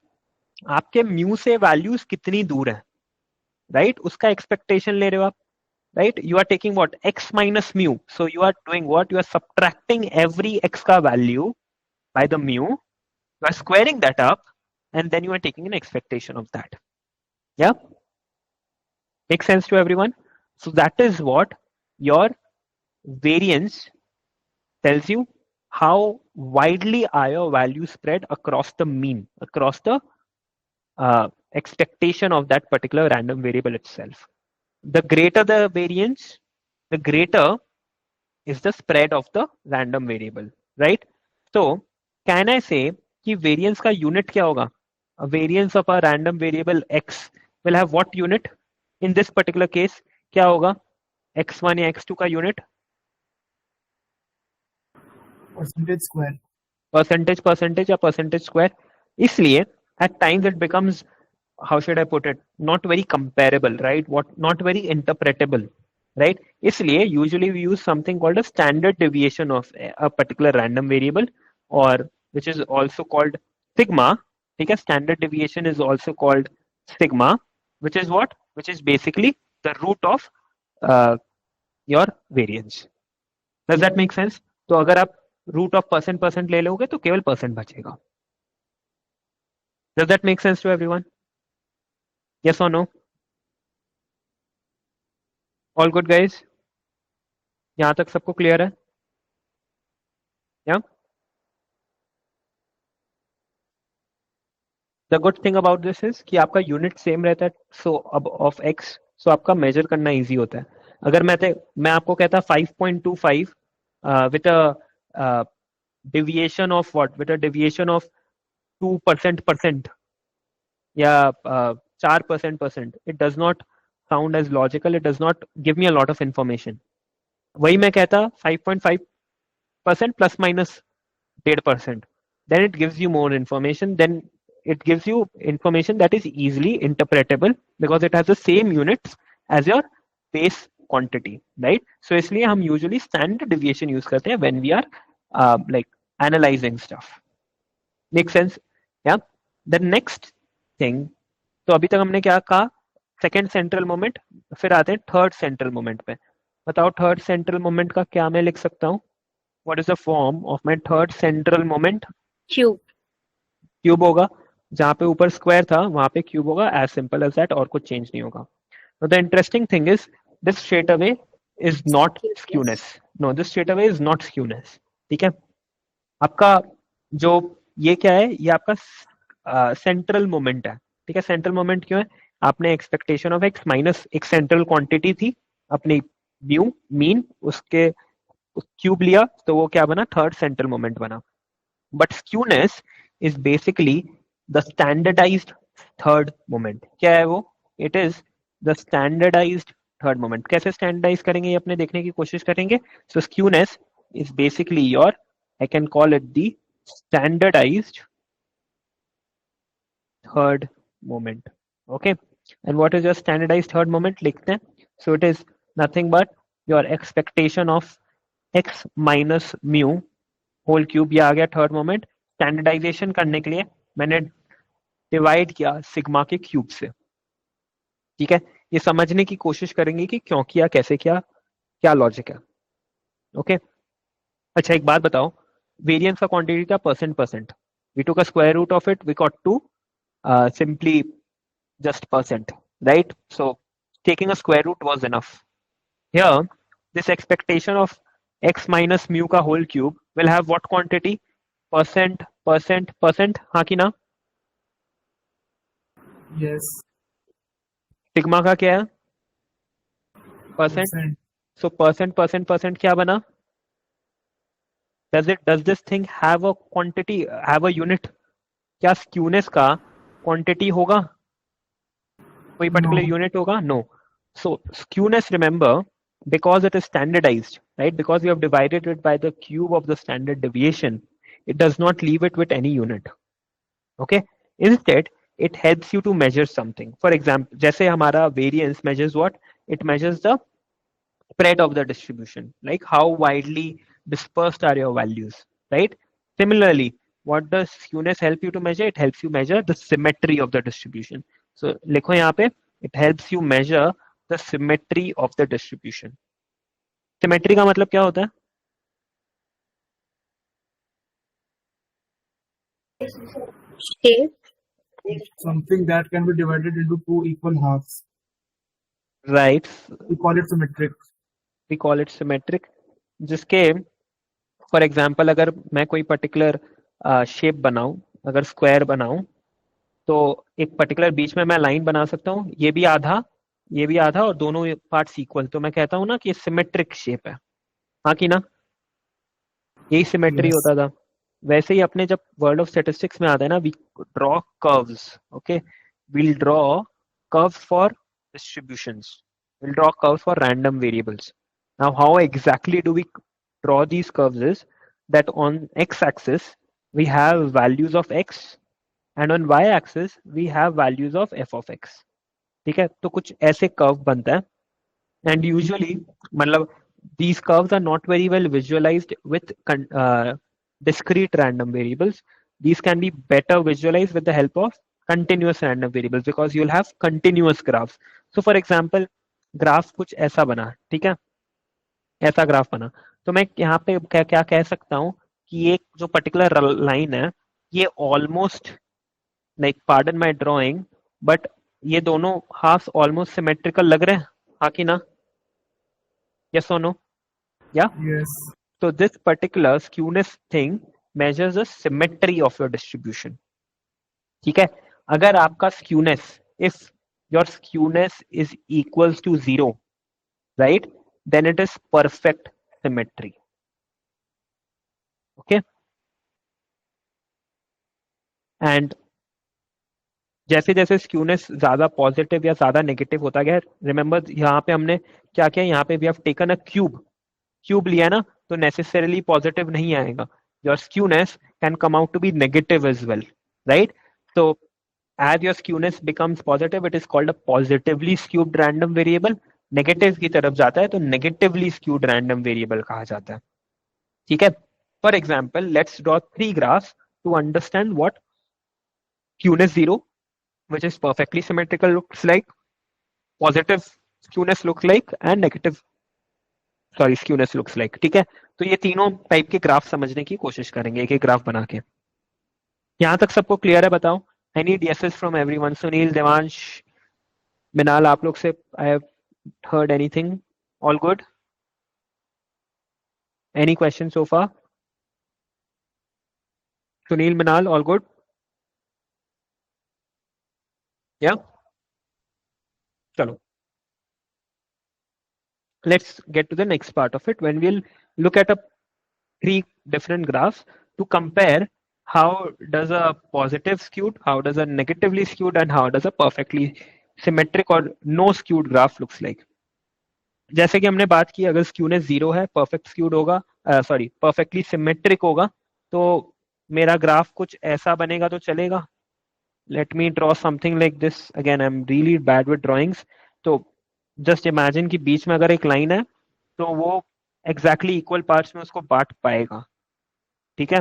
आपके म्यू से वैल्यूज कितनी दूर है, राइट? उसका एक्सपेक्टेशन ले रहे हो आप, right? You are taking what? X minus mu. So you are doing what? You are subtracting every x ka value by the mu. You are squaring that up and then you are taking an expectation of that. Yeah? Makes sense to everyone? So that is what your variance tells you, how widely are your values spread across the mean, across the expectation of that particular random variable itself. The greater the variance, the greater is the spread of the random variable, right? So can I say कि variance का unit क्या होगा? A variance of a random variable x will have what unit? In this particular case क्या होगा? x1 या x2 का unit? Percentage square. Percentage या percentage square. इसलिए at times it becomes, how should I put it, not very comparable, right? Not very interpretable, right? इसलिए usually we use something called a standard deviation of a particular random variable, or which is also called sigma. ठीक है? Standard deviation is also called sigma, which is what? Which is basically the root of your variance. Does that make sense? तो अगर आप root of percent ले लोगे तो केवल percent बचेगा. Does that make sense to everyone? Yes or no? All good guys, यहाँ तक सबको क्लियर है? या the good thing about this is कि आपका यूनिट सेम रहता है, सो अब ऑफ एक्स, सो आपका मेजर करना इजी होता है. अगर मैं आपको कहता 5.25 with a deviation of what, with a deviation of 2% या 4%, it does not sound as logical, it does not give me a lot of information. वही मैं कहता 5.5% plus minus 1.5%, then it gives you more information, then it gives you information that is easily interpretable because it has the same units as your base quantity, right? So इसलिए हम usually standard deviation use करते हैं when we are like analyzing stuff. Make sense? Yeah. The next thing, तो अभी तक हमने क्या कहा? Second central moment. फिर आते हैं थर्ड सेंट्रल मोमेंट पे. बताओ थर्ड सेंट्रल मोमेंट का क्या मैं लिख सकता हूँ? What is the form of my third central moment? Cube. Cube होगा. जहां पे ऊपर स्क्वायर था वहां पे क्यूब होगा. एज सिंपल एज दैट, और कुछ चेंज नहीं होगा. The interesting thing is this straight away is not skewness. No, this straight away is not skewness. ठीक है. आपका जो ये क्या है? ये आपका सेंट्रल मोमेंट है. ठीक है. सेंट्रल मोमेंट क्यों है? आपने एक्सपेक्टेशन ऑफ एक्स माइनस एक सेंट्रल क्वांटिटी थी अपनी म्यू मीन, उसके क्यूब लिया तो वो क्या बना? थर्ड सेंट्रल मोमेंट बना. But skewness is basically the standardised third moment. क्या है वो? It is the standardised third moment. कैसे स्टैंडर्डाइज करेंगे ये अपने देखने की कोशिश करेंगे. So skewness is basically your, I can call it the standardized third moment. Okay. And what is your standardized third moment? लिखते हैं. So it is nothing but your expectation of x minus mu whole cube. ये आ गया third moment. Standardisation करने के लिए मैंने divide किया sigma के क्यूब से. ठीक है. ये समझने की कोशिश करेंगे कि क्यों किया, कैसे किया, क्या लॉजिक है. ओके. अच्छा एक बात बताओ, वेरिएंस का क्वांटिटी था percent. We took a square root of it, we got to simply just percent, right? So taking a square root was enough. Here, this expectation of x minus mu का whole cube will have what quantity? Percent. हाँ कि ना? Yes. Sigma का क्या है? Percent. Percent. So percent क्या बना? Does this thing have a quantity, have a unit? क्या स्क्यूनेस का क्वांटिटी होगा? कोई पर्टिकुलर No. यूनिट होगा? No. So skewness, remember, because it is standardized, right? Because we have divided it by the cube of the standard deviation, it does not leave it with any unit. Okay. Instead, it helps you to measure something. For example, जैसे हमारा variance measures what? It measures the spread of the distribution, like how widely dispersed are your values, right? Similarly, what does skewness help you to measure? It helps you measure the symmetry of the distribution. So लिखो यहाँ पे, it helps you measure the symmetry of the distribution. Symmetry का मतलब क्या होता है? Shape. Something that can be divided into two equal halves. Right. We call it symmetric. We call it symmetric. जिसके for example अगर मैं कोई particular shape बनाऊं, अगर स्क्वायर बनाऊं, तो एक पर्टिकुलर बीच में मैं लाइन बना सकता हूं, ये भी आधा और दोनों पार्ट्स इक्वल, तो मैं कहता हूं ना कि ये सिमेट्रिक शेप है. हाँ कि ना? यही सिमेट्री Yes. होता था. वैसे ही अपने जब वर्ल्ड ऑफ स्टैटिस्टिक्स में आता है ना, we draw curves. Okay. We'll draw curves for distributions, we'll draw curves for random variables. Now, how exactly do we draw these curves is that on x-axis we have values of x and on y-axis we have values of f of x. ठीक है. तो कुछ ऐसे curve बनता है and usually मतलब these curves are not very well visualized with discrete random variables. These can be better visualized with the help of continuous random variables because you'll have continuous graphs. So for example, graph कुछ ऐसा बना. ठीक है. ऐसा graph बना तो मैं यहाँ पे क्या कह सकता हूँ कि एक जो पर्टिकुलर लाइन है ये almost, like pardon my drawing, but ये दोनों हाफ ऑलमोस्ट सिमेट्रिकल लग रहे हैं. हाँ कि ना? Yes or no? Yeah. Yes. So this particular skewness thing measures the symmetry of your distribution. ठीक है, अगर आपका skewness, if your skewness is equals to 0, right, then it is perfect symmetry. Okay. And जैसे जैसे skewness ज्यादा positive या ज्यादा negative होता गया, रिमेंबर यहाँ पे हमने क्या किया, यहाँ पे we have taken a cube लिया ना, तो नेसेसरीली पॉजिटिव नहीं आएगा, your skewness can come out to be negative as well, right? तो as your skewness becomes positive, it is called a positively skewed random variable. Negative की तरफ जाता है तो नेगेटिवली skewed random variable कहा जाता है. ठीक है, for example let's draw 3 graphs to understand what skewness 0, which is perfectly symmetrical, looks like, positive skewness looks like, and negative skewness looks like. ठीक है, तो ये तीनों टाइप के ग्राफ समझने की कोशिश करेंगे एक एक ग्राफ बना के. यहां तक सबको क्लियर है? बताओ. I need yeses from everyone. Sunil, Devansh, Minal, आप लोग से I have heard anything? All good? Any questions so far? Sunil, Minal, all good? Yeah? Chalo. Let's get to the next part of it when we'll look at 3 different graphs to compare how does a positive skewed, how does a negatively skewed, and how does a perfectly symmetric or no skewed graph looks like. जैसे कि हमने बात की, अगर skewness 0 है, perfect skewed होगा, perfectly symmetric होगा, तो मेरा ग्राफ कुछ ऐसा बनेगा तो चलेगा. Let me draw something like this. Again I am really bad with drawings. तो जस्ट इमेजिन कि बीच में अगर एक लाइन है तो वो एग्जैक्टली इक्वल पार्ट्स में उसको बांट पाएगा. ठीक है,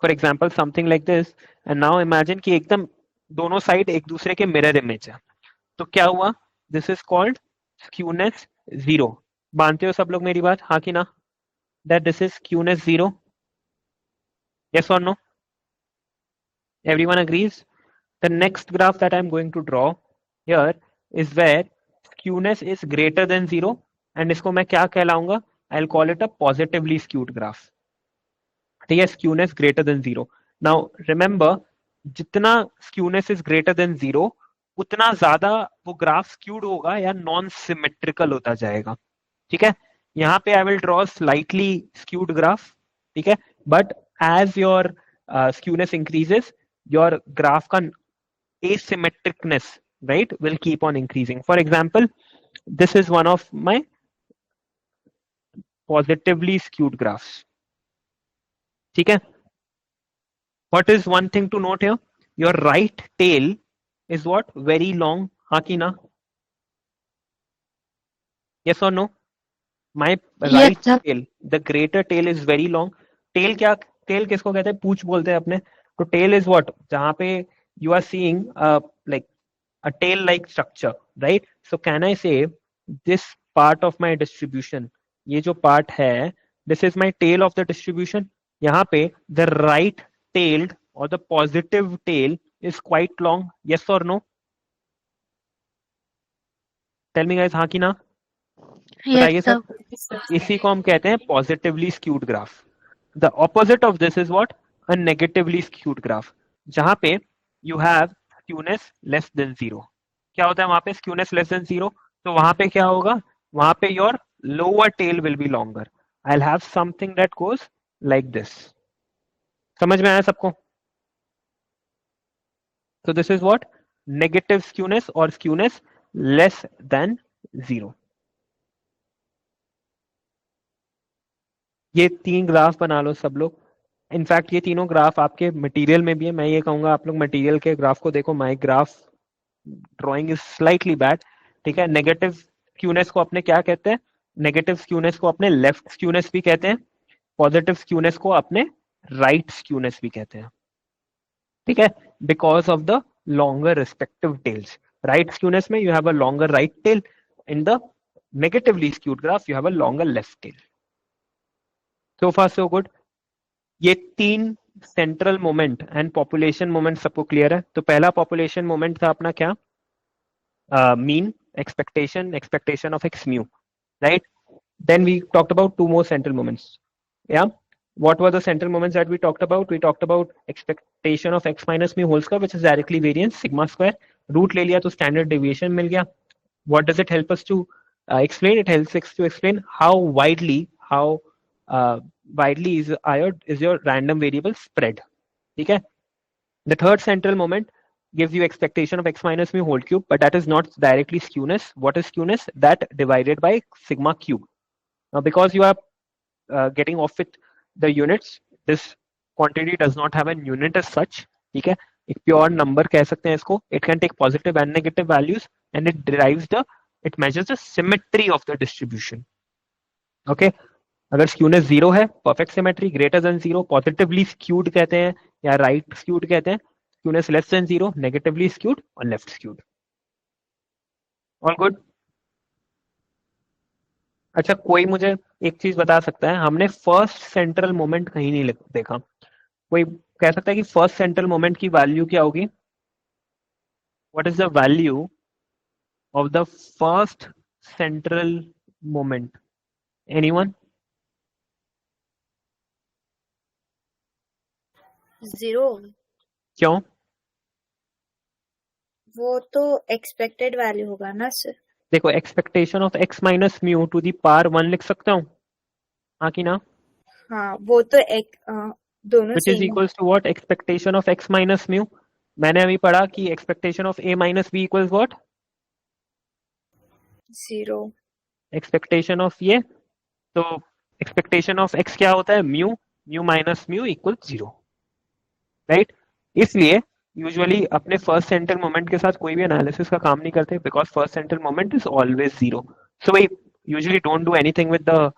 for example something like this. And now imagine कि एकदम दोनों साइड एक दूसरे के मिरर इमेज है, तो क्या हुआ? This is called skewness 0. मानते हो सब लोग मेरी बात, हाँ कि ना? That this is skewness 0. yes or no? Everyone agrees? The next graph that I'm going to draw here is where skewness is greater than 0, and इसको मैं क्या कहलाऊंगा? I'll call it a positively skewed graph. ठीक है, skewness greater than 0. Now remember, जितना skewness is greater than 0, उतना ज्यादा वो graph skewed होगा या नॉन सिमेट्रिकल होता जाएगा. ठीक है, यहाँ पे I will draw slightly skewed graph. ठीक है, but as your skewness increases, your graph का asymmetricness, right, will keep on increasing. For example, this is one of my positively skewed graphs. ठीक है, what is one thing to note here? Your right tail is what? Very long. हाँ कि ना? Yes or no? My right tail, the greater tail is very long. Tail क्या? Tail किसको कहते हैं? पूंछ बोलते हैं अपने. तो tail is what? जहाँ पे you are seeing like a tail like structure, right? So can I say this part of my distribution, ये जो part है, this is my tail of the distribution. यहाँ पे the right tailed or the positive tail is quite long. Yes or no? Tell me guys, हाँ कि ना? बताइए sir. इसी को हम कहते हैं positively skewed graph. The opposite of this is what? A negatively skewed graph, जहां पे you have skewness less than 0. क्या होता है वहां पे? Skewness less than 0. तो वहां पे क्या होगा? वहां पे your lower tail will be longer. I will have something that goes like this. समझ में आया सबको? So this is what? Negative skewness or skewness less than 0. ये 3 ग्राफ बना लो सब लोग. इनफैक्ट ये तीनों ग्राफ आपके मटेरियल में भी है. मैं ये कहूंगा आप लोग मटेरियल के ग्राफ को देखो. My graph drawing is slightly bad. ठीक है, नेगेटिव स्क्यूनेस को अपने क्या कहते हैं? नेगेटिव स्क्यूनेस को अपने लेफ्ट स्क्यूनेस भी कहते हैं. पॉजिटिव स्क्यूनेस को अपने राइट स्क्यूनेस भी कहते हैं. ठीक है, because of the longer respective tails. Right skewness में you have a longer right tail. In the negatively skewed graph you have a longer left tail. So far so good. ये 3 central moment and population moment सबको clear है? तो पहला population moment था अपना क्या? Mean expectation of X mu, right? Then we talked about two more central moments. Yeah. What were the central moments that we talked about? We talked about expectation of x minus mu whole square, which is directly variance, sigma square. Root ले लिया तो standard deviation मिल गया. What does it help us to explain? It helps us to explain how widely is your random variable spread. ठीक है? The third central moment gives you expectation of x minus mu whole cube, but that is not directly skewness. What is skewness? That divided by sigma cube. Now, because you are getting off with the units, this quantity does not have an unit as such. ठीक है? एक pure number कह सकते हैं इसको. It can take positive and negative values, and it measures the symmetry of the distribution. Okay? अगर skewness 0 है, perfect symmetry, greater than 0, positively skewed कहते हैं या right skewed कहते हैं. Skewness less than 0, negatively skewed or left skewed. All good? अच्छा, कोई मुझे एक चीज बता सकता है, हमने फर्स्ट सेंट्रल मोमेंट कहीं नहीं देखा. कोई कह सकता है कि फर्स्ट सेंट्रल मोमेंट की वैल्यू क्या होगी? What is the value of the first central moment? Anyone? 0. क्यों? वो तो एक्सपेक्टेड वैल्यू होगा ना सर. देखो, expectation of x minus mu to the power 1 लिख सकता हूँ, हाँ कि ना? हाँ, वो तो दोनों which is equals to what? Expectation of x minus mu. मैंने अभी पढ़ा कि expectation of a minus b equals what? 0. Expectation of ये, तो एक्सपेक्टेशन ऑफ x क्या होता है? Mu minus mu equal 0, right? इसलिए यूजुअली अपने फर्स्ट सेंट्रल मोमेंट के साथ कोई भी एनालिसिस का काम नहीं करते, because first central moment is always 0. So we usually don't do anything with the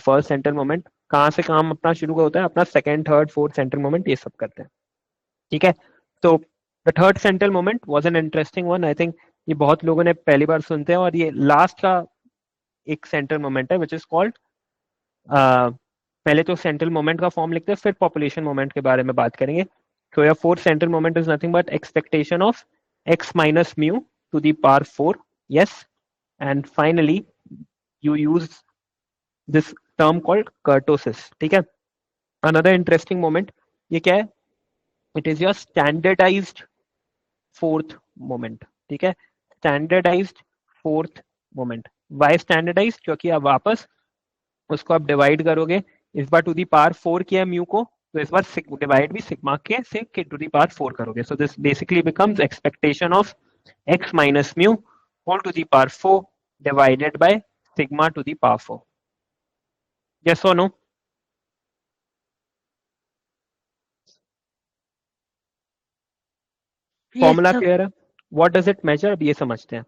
first central moment. कहाँ से काम अपना शुरू होता है? अपना second, third, fourth central moment ये सब करते हैं. ठीक है? तो the third central moment was an interesting one. I think ये बहुत लोगों ने पहली बार सुनते हैं, और ये लास्ट का एक सेंट्रल मोमेंट है, विच इज कॉल्ड, पहले तो सेंट्रल मोमेंट का फॉर्म लिखते हैं, फिर पॉपुलेशन मोमेंट के बारे में बात करेंगे. So your fourth central moment is nothing but expectation of x minus mu to the power 4. Yes. And finally, you use this term called kurtosis. ठीक है? Another interesting moment, ये क्या है? It is your standardized fourth moment. ठीक है? Standardized fourth moment. Why standardized? क्योंकि आप वापस उसको आप डिवाइड करोगे, इस बार टू दी पावर 4 किया म्यू को, तो इस बार डिवाइड भी सिग्मा के से टू दी पावर 4 करोगे. So this basically becomes expectation of x minus mu whole to the power 4 divided by sigma to the power 4. Yes और नो? फॉर्मूला क्लियर है? What does it measure? अब ये समझते हैं.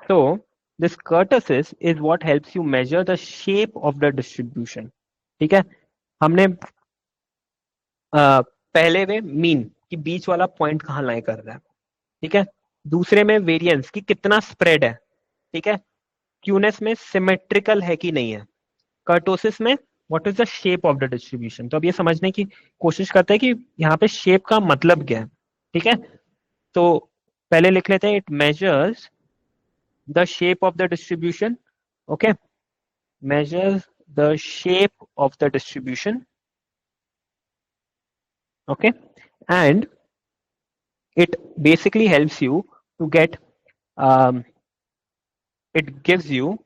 तो this kurtosis is what helps you measure the shape of the distribution. ठीक है? हमने पहले में मीन कि बीच वाला पॉइंट कहाँ लाई कर रहा है. ठीक है? दूसरे में वेरिएंस की कितना स्प्रेड है. ठीक है? क्यूनेस में सिमेट्रिकल है कि नहीं है. कर्टोसिस में what is the shape of the distribution. तो अब ये समझने की कोशिश करते हैं कि यहाँ पे शेप का मतलब क्या है. ठीक है? तो पहले लिख लेते हैं, it measures the shape of the distribution. Okay? Measures the shape of the distribution. Okay, and it basically helps you to get, it gives you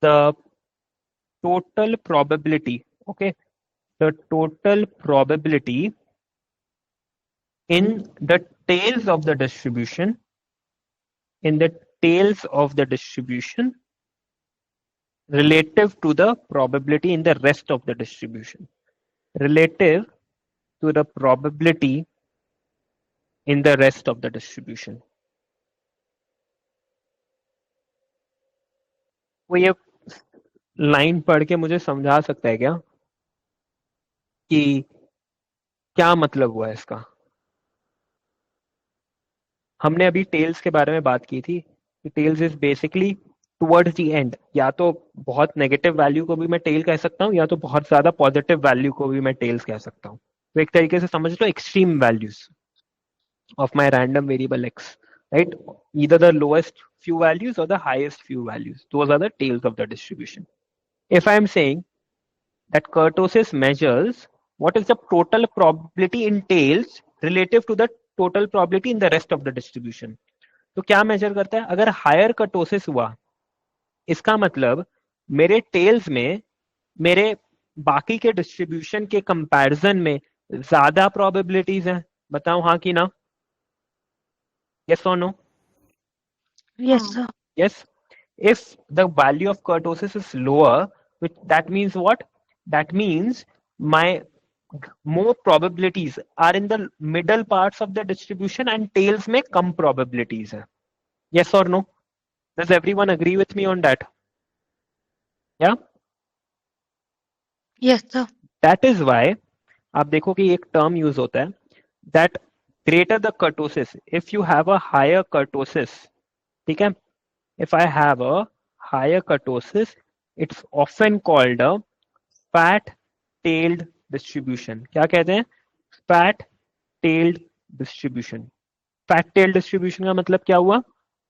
the total probability. Okay, the total probability in the tails of the distribution, relative to the probability in the rest of the distribution. Relative to the probability in the rest of the distribution. वो ये line पढ़ के मुझे समझा सकता है क्या कि क्या मतलब हुआ इसका? हमने अभी टेल्स के बारे में बात की थी कि tails is basically towards the end. या तो बहुत नेगेटिव वैल्यू को भी मैं टेल कह सकता हूँ, या तो बहुत ज्यादा पॉजिटिव वैल्यू को भी मैं टेल्स कह सकता हूँ. तो एक तरीके से समझ लो extreme values of my random variable X. right? Either the lowest few values or the highest few values. Those are the tails of the distribution. If I am saying that kurtosis measures what is the total probability in tails relative to the total probability in the rest of the distribution. तो क्या major करता है? अगर higher kurtosis हुआ, इसका मतलब मेरे tales में मेरे बाकी के डिस्ट्रीब्यूशन के कंपैरिजन में ज्यादा प्रोबेबिलिटीज हैं. बताओ हाँ कि ना? Yes or no? Yes, sir. Yes. If the value of kurtosis is lower, that means what? That means my more probabilities are in the middle parts of the distribution and tails में कम probabilities है. Yes or no? Does everyone agree with me on that? Yeah? Yes, sir. That is why आप देखो कि एक term use होता है that greater the kurtosis, if you have a higher kurtosis, ठीक है? If I have a higher kurtosis, it's often called a fat-tailed distribution. क्या कहते हैं? Fat-tailed distribution. Fat-tailed distribution का मतलब क्या हुआ?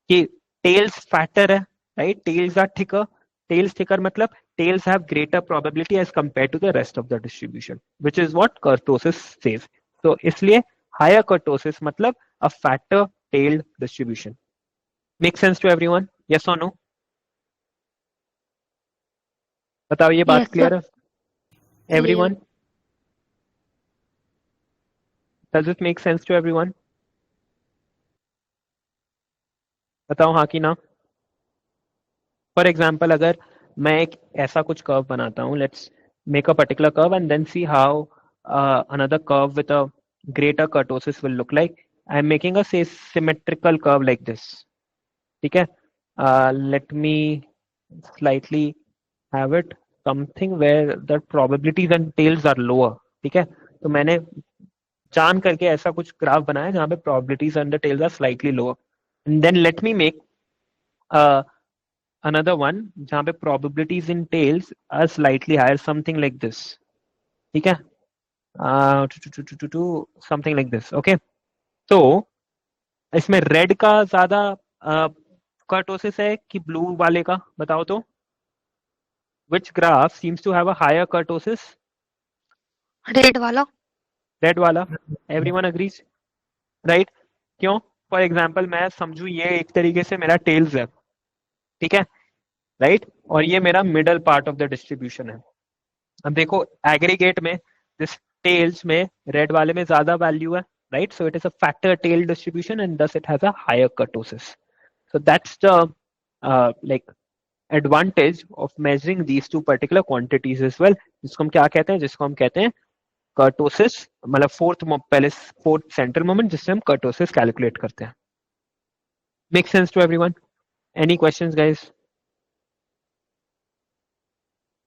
कि tails fatter है, right? Tails are thicker. Tails thicker मतलब tails have greater probability as compared to the rest of the distribution, which is what kurtosis says. So इसलिए higher kurtosis मतलब a fatter-tailed distribution. Make sense to everyone? Yes or no? बताओ ये बात Yes, clear sir. है? Everyone? Does it make sense to everyone? बताओ हाँ कि ना? फॉर एग्जाम्पल अगर मैं एक ऐसा कुछ कर्व बनाता हूँ, let's make a particular curve and then see how another curve with a greater kurtosis will look like. I am making a say symmetrical curve like this. ठीक है? Let me slightly have it something where the probabilities and tails are lower. ठीक है? तो मैंने जान करके ऐसा कुछ ग्राफ बनाया जहाँ पे probabilities and the tails are slightly lower. And then let me make another one जहाँ पे probabilities in tails are slightly higher, something like this. ठीक है? Something like this. Okay? तो इसमें रेड का ज्यादा कर्टोसिस है कि ब्लू वाले का? बताओ तो. Which graph seems to have a higher kurtosis? Red वाला. Red वाला. Everyone agrees? Right? क्यों? फॉर एग्जाम्पल मैं समझू ये एक तरीके से मेरा टेल्स है. ठीक है? राइट? और ये मेरा middle part of the distribution है. अब देखो एग्रीगेट में दिस टेल्स में रेड वाले में ज्यादा वैल्यू है, right? So it is a factor tail distribution and thus it has a higher kurtosis. So that's the like advantage of measuring these two particular quantities as well. जिसको हम क्या कहते हैं? जिसको हम कहते हैं कर्टोसिस, मतलब फोर्थ सेंट्रल मोमेंट, जिससे हम कर्टोसिस कैलकुलेट करते हैं. Make sense to everyone? Any questions guys?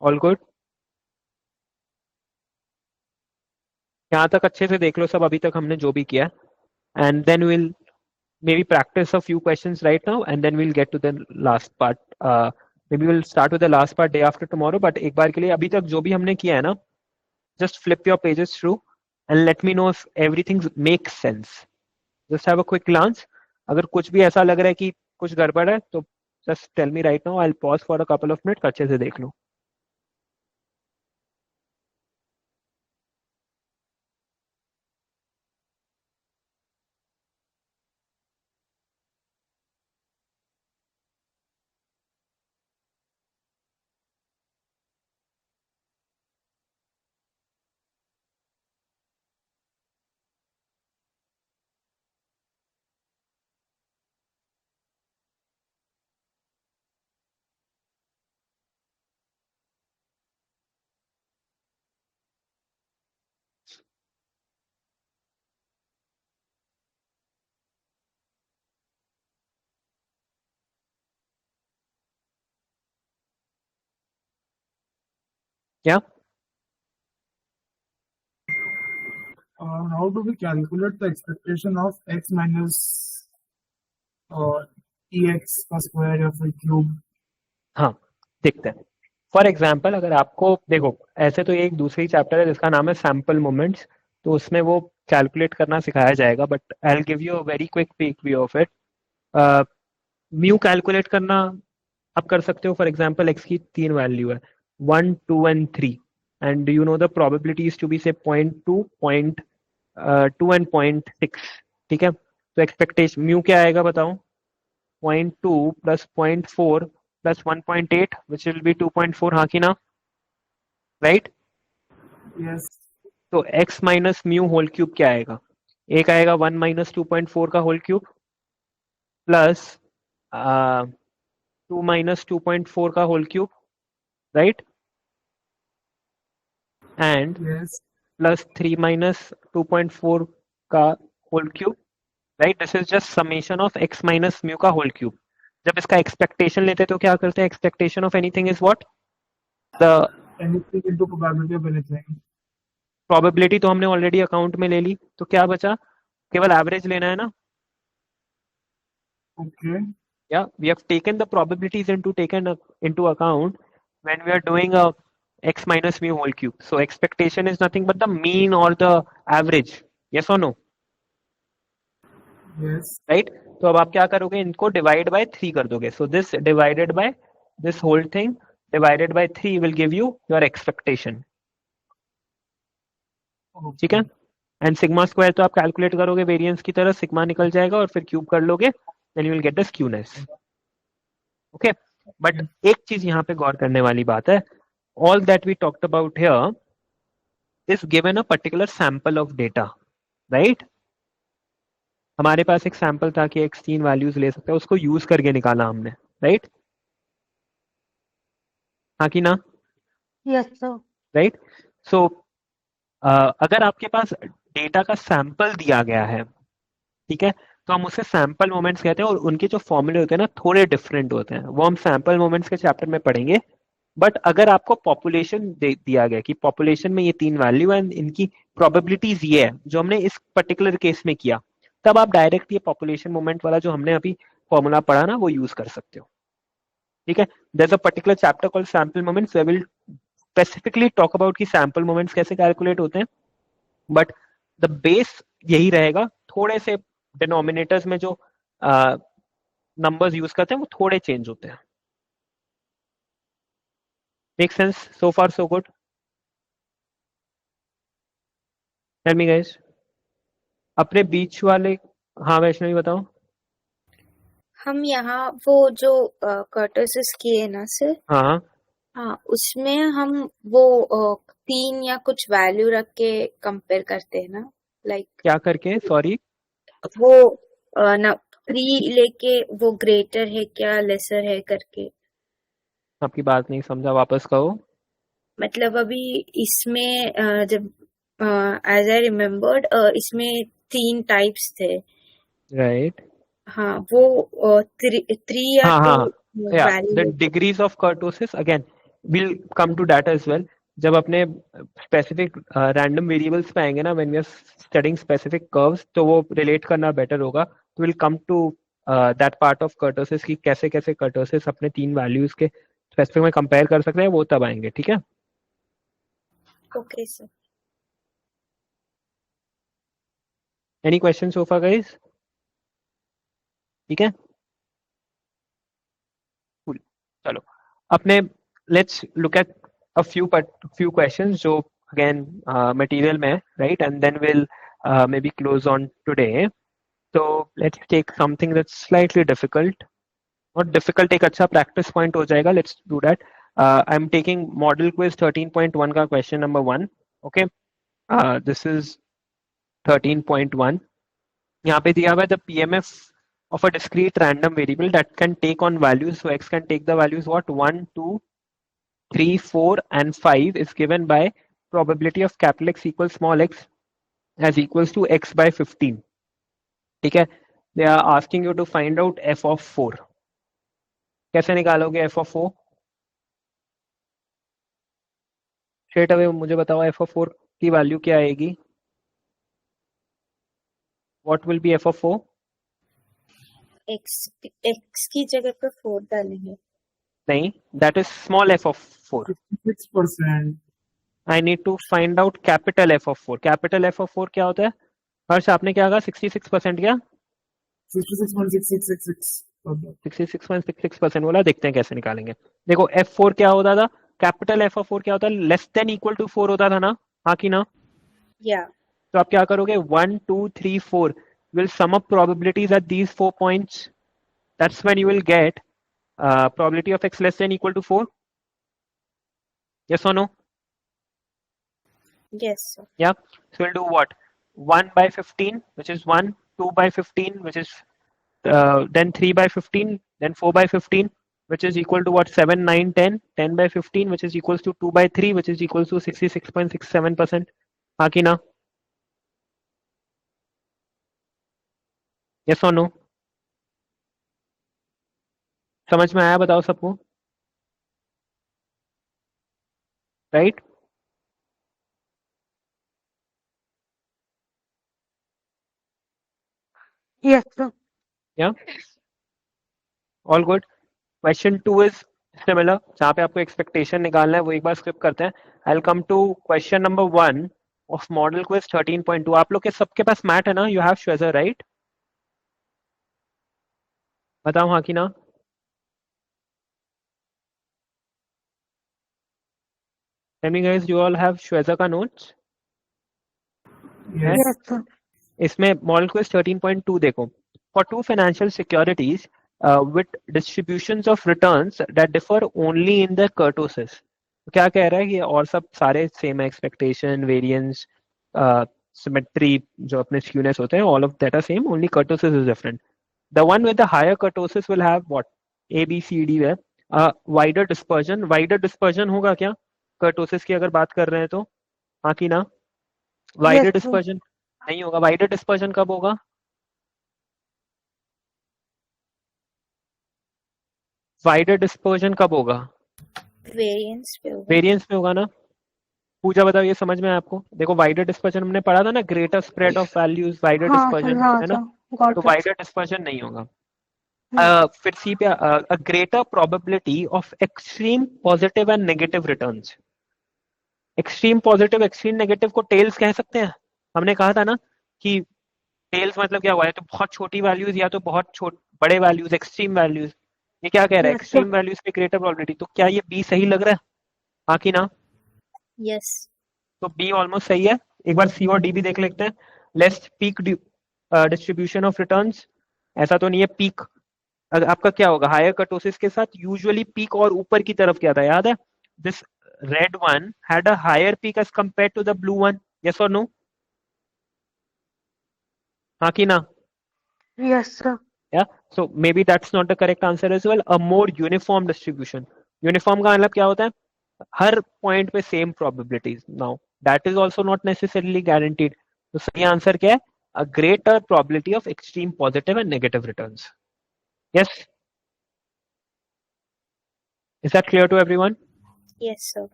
All good? यहाँ तक अच्छे से देख लो सब, अभी तक हमने जो भी किया. And then will maybe practice a few questions right now and then we'll get to the last part. Maybe we'll start with the last part day after tomorrow, but एक बार के लिए अभी तक जो भी हमने किया है ना, just flip your pages through and let me know if everything makes sense. Just have a quick glance. अगर कुछ भी ऐसा लग रहा है कि कुछ गड़बड़ है तो just tell me right now. I'll pause for a couple of minutes. अच्छे से देख लो. Yeah? How do we calculate the expectation of x minus ex का स्क्वायर या फिर क्यूब? हाँ, देखते हैं. फॉर एग्जाम्पल अगर आपको देखो, ऐसे तो एक दूसरी चैप्टर है जिसका नाम है सैम्पल मोमेंट्स, तो उसमें वो कैलकुलेट करना सिखाया जाएगा, but I will give you a very quick peak view of it. Mu calculate करना आप कर सकते हो. फॉर एग्जाम्पल एक्स की 3 वैल्यू है 1, 2 and 3 and you know the probabilities to be say 0.2, 0.2 and 0.6. ठीक है, तो एक्सपेक्टेशन म्यू क्या आएगा बताओ. 0.2 plus 0.4 plus 1.8 which will be 2.4. हाँ कि ना, राइट? यस. तो x minus mu whole cube क्या आएगा. एक आएगा 1 माइनस 2.4 का होल क्यूब प्लस 2 माइनस 2.4 का whole cube, right? And yes. Plus 3 minus 2.4 का whole cube, right? This is just summation of x minus mu का होल क्यूब. जब इसका एक्सपेक्टेशन लेते हैं तो क्या करते हैं. Expectation of anything is what, the Anything into probability of anything. Probability तो हमने ऑलरेडी अकाउंट में ले ली, तो क्या बचा, केवल एवरेज लेना है ना. Okay. Yeah, we have taken the probabilities into account when we are doing a x minus mu whole cube. So expectation is nothing but the mean or the average. Yes or no? Yes. Right? तो अब आप क्या करोगे, इनको divide by 3 कर दोगे. So this divided by this whole thing divided by 3 will give you your expectation. ठीक है. एंड सिग्मा स्क्वायर तो आप कैलकुलेट करोगे वेरिएंस की तरह, सिग्मा निकल जाएगा और फिर क्यूब कर लोगे, then you will get the skewness. Okay, but एक चीज यहाँ पे गौर करने वाली बात है. All that we talked about here is given a particular sample of data, right? हमारे पास एक सैंपल था कि x 3 वैल्यूज ले सकता है, उसको यूज करके निकाला हमने, राइट? हाँ कि ना, यस सर. राइट? सो अगर आपके पास डेटा का सैंपल दिया गया है, ठीक है, तो हम उसे सैंपल मोमेंट्स कहते हैं और उनके जो फॉर्मूले होते हैं ना थोड़े डिफरेंट होते हैं, वो हम सैंपल मोमेंट्स के चैप्टर में पढ़ेंगे. बट अगर आपको पॉपुलेशन दिया गया कि पॉपुलेशन में ये 3 वैल्यू एंड इनकी प्रोबेबिलिटीज ये है जो हमने इस पर्टिकुलर केस में किया, तब आप डायरेक्ट ये पॉपुलेशन मोमेंट वाला जो हमने अभी फॉर्मूला पढ़ा ना वो यूज कर सकते हो. ठीक है, there is a particular chapter called sample moments, we will specifically talk about कि सैंपल मोमेंट्स कैसे कैलकुलेट होते हैं. बट द बेस यही रहेगा, थोड़े से डिनोमिनेटर्स में जो नंबर्स यूज करते हैं वो थोड़े चेंज होते हैं. Make sense so far so good? Tell me guys. अपने बीच वाले, हाँ वैष्णवी बताओ. हम यहाँ वो जो कर्टोसिस किए ना सर, हाँ हाँ उसमें हम वो 3 या कुछ वैल्यू रख के कंपेयर करते हैं ना, लाइक क्या करके, सॉरी? वो ना 3 लेके वो ग्रेटर है क्या लेसर है करके. आपकी बात नहीं समझा, वापस कहो. मतलब अभी इसमें जब एज आई रिमेम्बर्ड इसमें 3 टाइप्स थे, राइट? हाँ वो 3 या हाँ 2 हाँ, yeah, the value. degrees of kurtosis again we'll come to that as well. जब अपने स्पेसिफिक रैंडम वेरिएबल्स पे आएंगे ना, when we are studying specific curves, तो वो रिलेट करना बेटर होगा. तो will come to that part of kurtosis की कैसे कैसे कर्टोसिस अपने 3 वैल्यूज के स्पेसिफिक में कंपेयर कर सकते हैं, वो तब आएंगे. ठीक है, okay sir. Any question so far guys? ठीक है, Cool. चलो अपने let's look at a few questions जो again material में है, right? And then we'll maybe close on today. So let's take something that's slightly difficult. Not difficult, एक अच्छा practice point हो जाएगा. Let's do that. I'm taking model quiz 13.1 का question number 1. Okay. This is 13.1. यहाँ पे दिया हुआ है the PMF of a discrete random variable that can take on values. So x can take the values what? 1, 2, 3, 4 and 5 is given by probability of capital X equals small x as equals to x by 15. ठीक है, they are asking you to find out f of 4. कैसे निकालोगे f of 4? Straight away मुझे बताओ f of 4 की value क्या आएगी? What will be f of 4? x की जगह पे 4 डालेंगे. नहीं, that is small f of 4. 66%. I need to find out capital F of 4. Capital F of 4 क्या होता है? हर्ष आपने क्या कहा? 66% क्या? 66.6666. 66.66% बोला, देखते हैं कैसे निकालेंगे। देखो F4 क्या होता था, कैपिटल F ऑफ 4 क्या होता है, लेस देन इक्वल टू 4 होता था ना, हाँ कि ना? या तो आप क्या करोगे, 1 2 3 4 will sum up probabilities at these 4 points. That's when you will get probability of x less than equal to 4. Yes or no? Yes sir. Yeah. So we'll do what? 1 by 15, which is 1, 2 by 15, which is then 3 by 15, then 4 by 15, which is equal to what? 7, 9, 10, 10 by 15, which is equals to 2 by 3, which is equals to 66.67%. हाँ कि ना? Yes or no? समझ में आया, बताओ सबको, right? Yes, sir. Yeah, all good. Question 2 is similar, जहाँ पे आपको एक्सपेक्टेशन निकालना है वो एक बार स्किप करते हैं। I'll come to question number 1 of model quiz 13.2. आप लोग के सबके पास मैट है ना? You have Shweza, right? बताओ हाँ कि ना? Tell me guys, you all have Shweza का notes? Yes. Yes, sir. इसमें मॉडल क्विज 13.2 देखो, for two financial securities with distributions of returns that differ only in the kurtosis. क्या कह रहा है कि और सब सारे सेम है, एक्सपेक्टेशन, वेरिएंस, सिमेट्री, जो अपने स्क्यूनेस होते हैं, all of that are same, only kurtosis is different. The one with the higher kurtosis will have what? A B C D है, वाइडर डिस्पर्जन। वाइडर डिस्पर्जन होगा क्या kurtosis की अगर बात कर रहे हैं तो? हाँ कि ना? Wider Yes, sir. डिस्पर्जन नहीं होगा। वाइडर डिस्पर्जन कब होगा? वाइडर डिस्पर्जन कब होगा? वेरिएंस पे होगा। वेरिएंस में होगा ना? पूजा बताओ, ये समझ में है आपको? देखो वाइडर डिस्पर्जन हमने पढ़ा था ना, greater spread of values, wider हाँ डिस्पर्जन, सर, हाँ है ना? सर, गॉट तो इट। वाइडर डिस्पर्जन नहीं होगा। फिर सी पे greater probability of extreme positive and negative returns. Extreme positive, extreme negative को टेल्स कह सकते हैं। हमने कहा था ना कि टेल्स मतलब क्या हुआ है, तो बहुत छोटी वैल्यूज या तो बहुत बड़े वैल्यूज, एक्सट्रीम वैल्यूज। ये क्या कह रहा है, Yes, sir. एक्सट्रीम वैल्यूज पे ग्रेटर प्रोबेबिलिटी। तो क्या ये बी सही लग रहा है, हाँ कि ना? यस। तो बी ऑलमोस्ट सही है। एक बार सी और डी भी देख लेते हैं। Less peak distribution of returns, ऐसा तो नहीं है पीक। आपका क्या होगा, हायर कर्टोसिस के साथ यूजुअली पीक और ऊपर की तरफ क्या था, याद है? This red one had a higher peak as compared to the blue one. Yes और नो? हाँ कि ना? Yes, sir. Yeah, so maybe that's not the correct answer as well. A more uniform distribution. Uniform का मतलब क्या होता है, हर पॉइंट पे same probabilities. Now that is also not necessarily guaranteed. तो सही आंसर क्या है, a greater probability of extreme positive and negative returns. Yes, is that clear to everyone? Yes sir.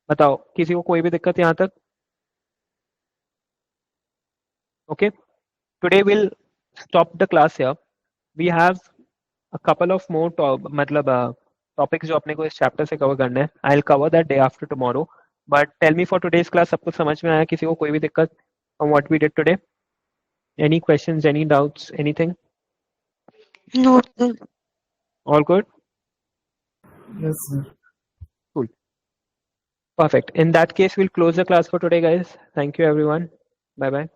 बताओ किसी को कोई भी दिक्कत यहाँ तक? Okay, today will stop the class here. We have a couple of more मतलब टॉपिक्स जो अपने को इस चैप्टर से कवर करने हैं। I'll cover that day after tomorrow. But tell me for today's class, सब कुछ समझ में आया? किसी को कोई भी दिक्कत on what we did today? Any questions, any doubts, anything? No, sir. All good? Yes, sir. Cool. Perfect. In that case, we'll close the class for today, guys. Thank you, everyone. Bye bye.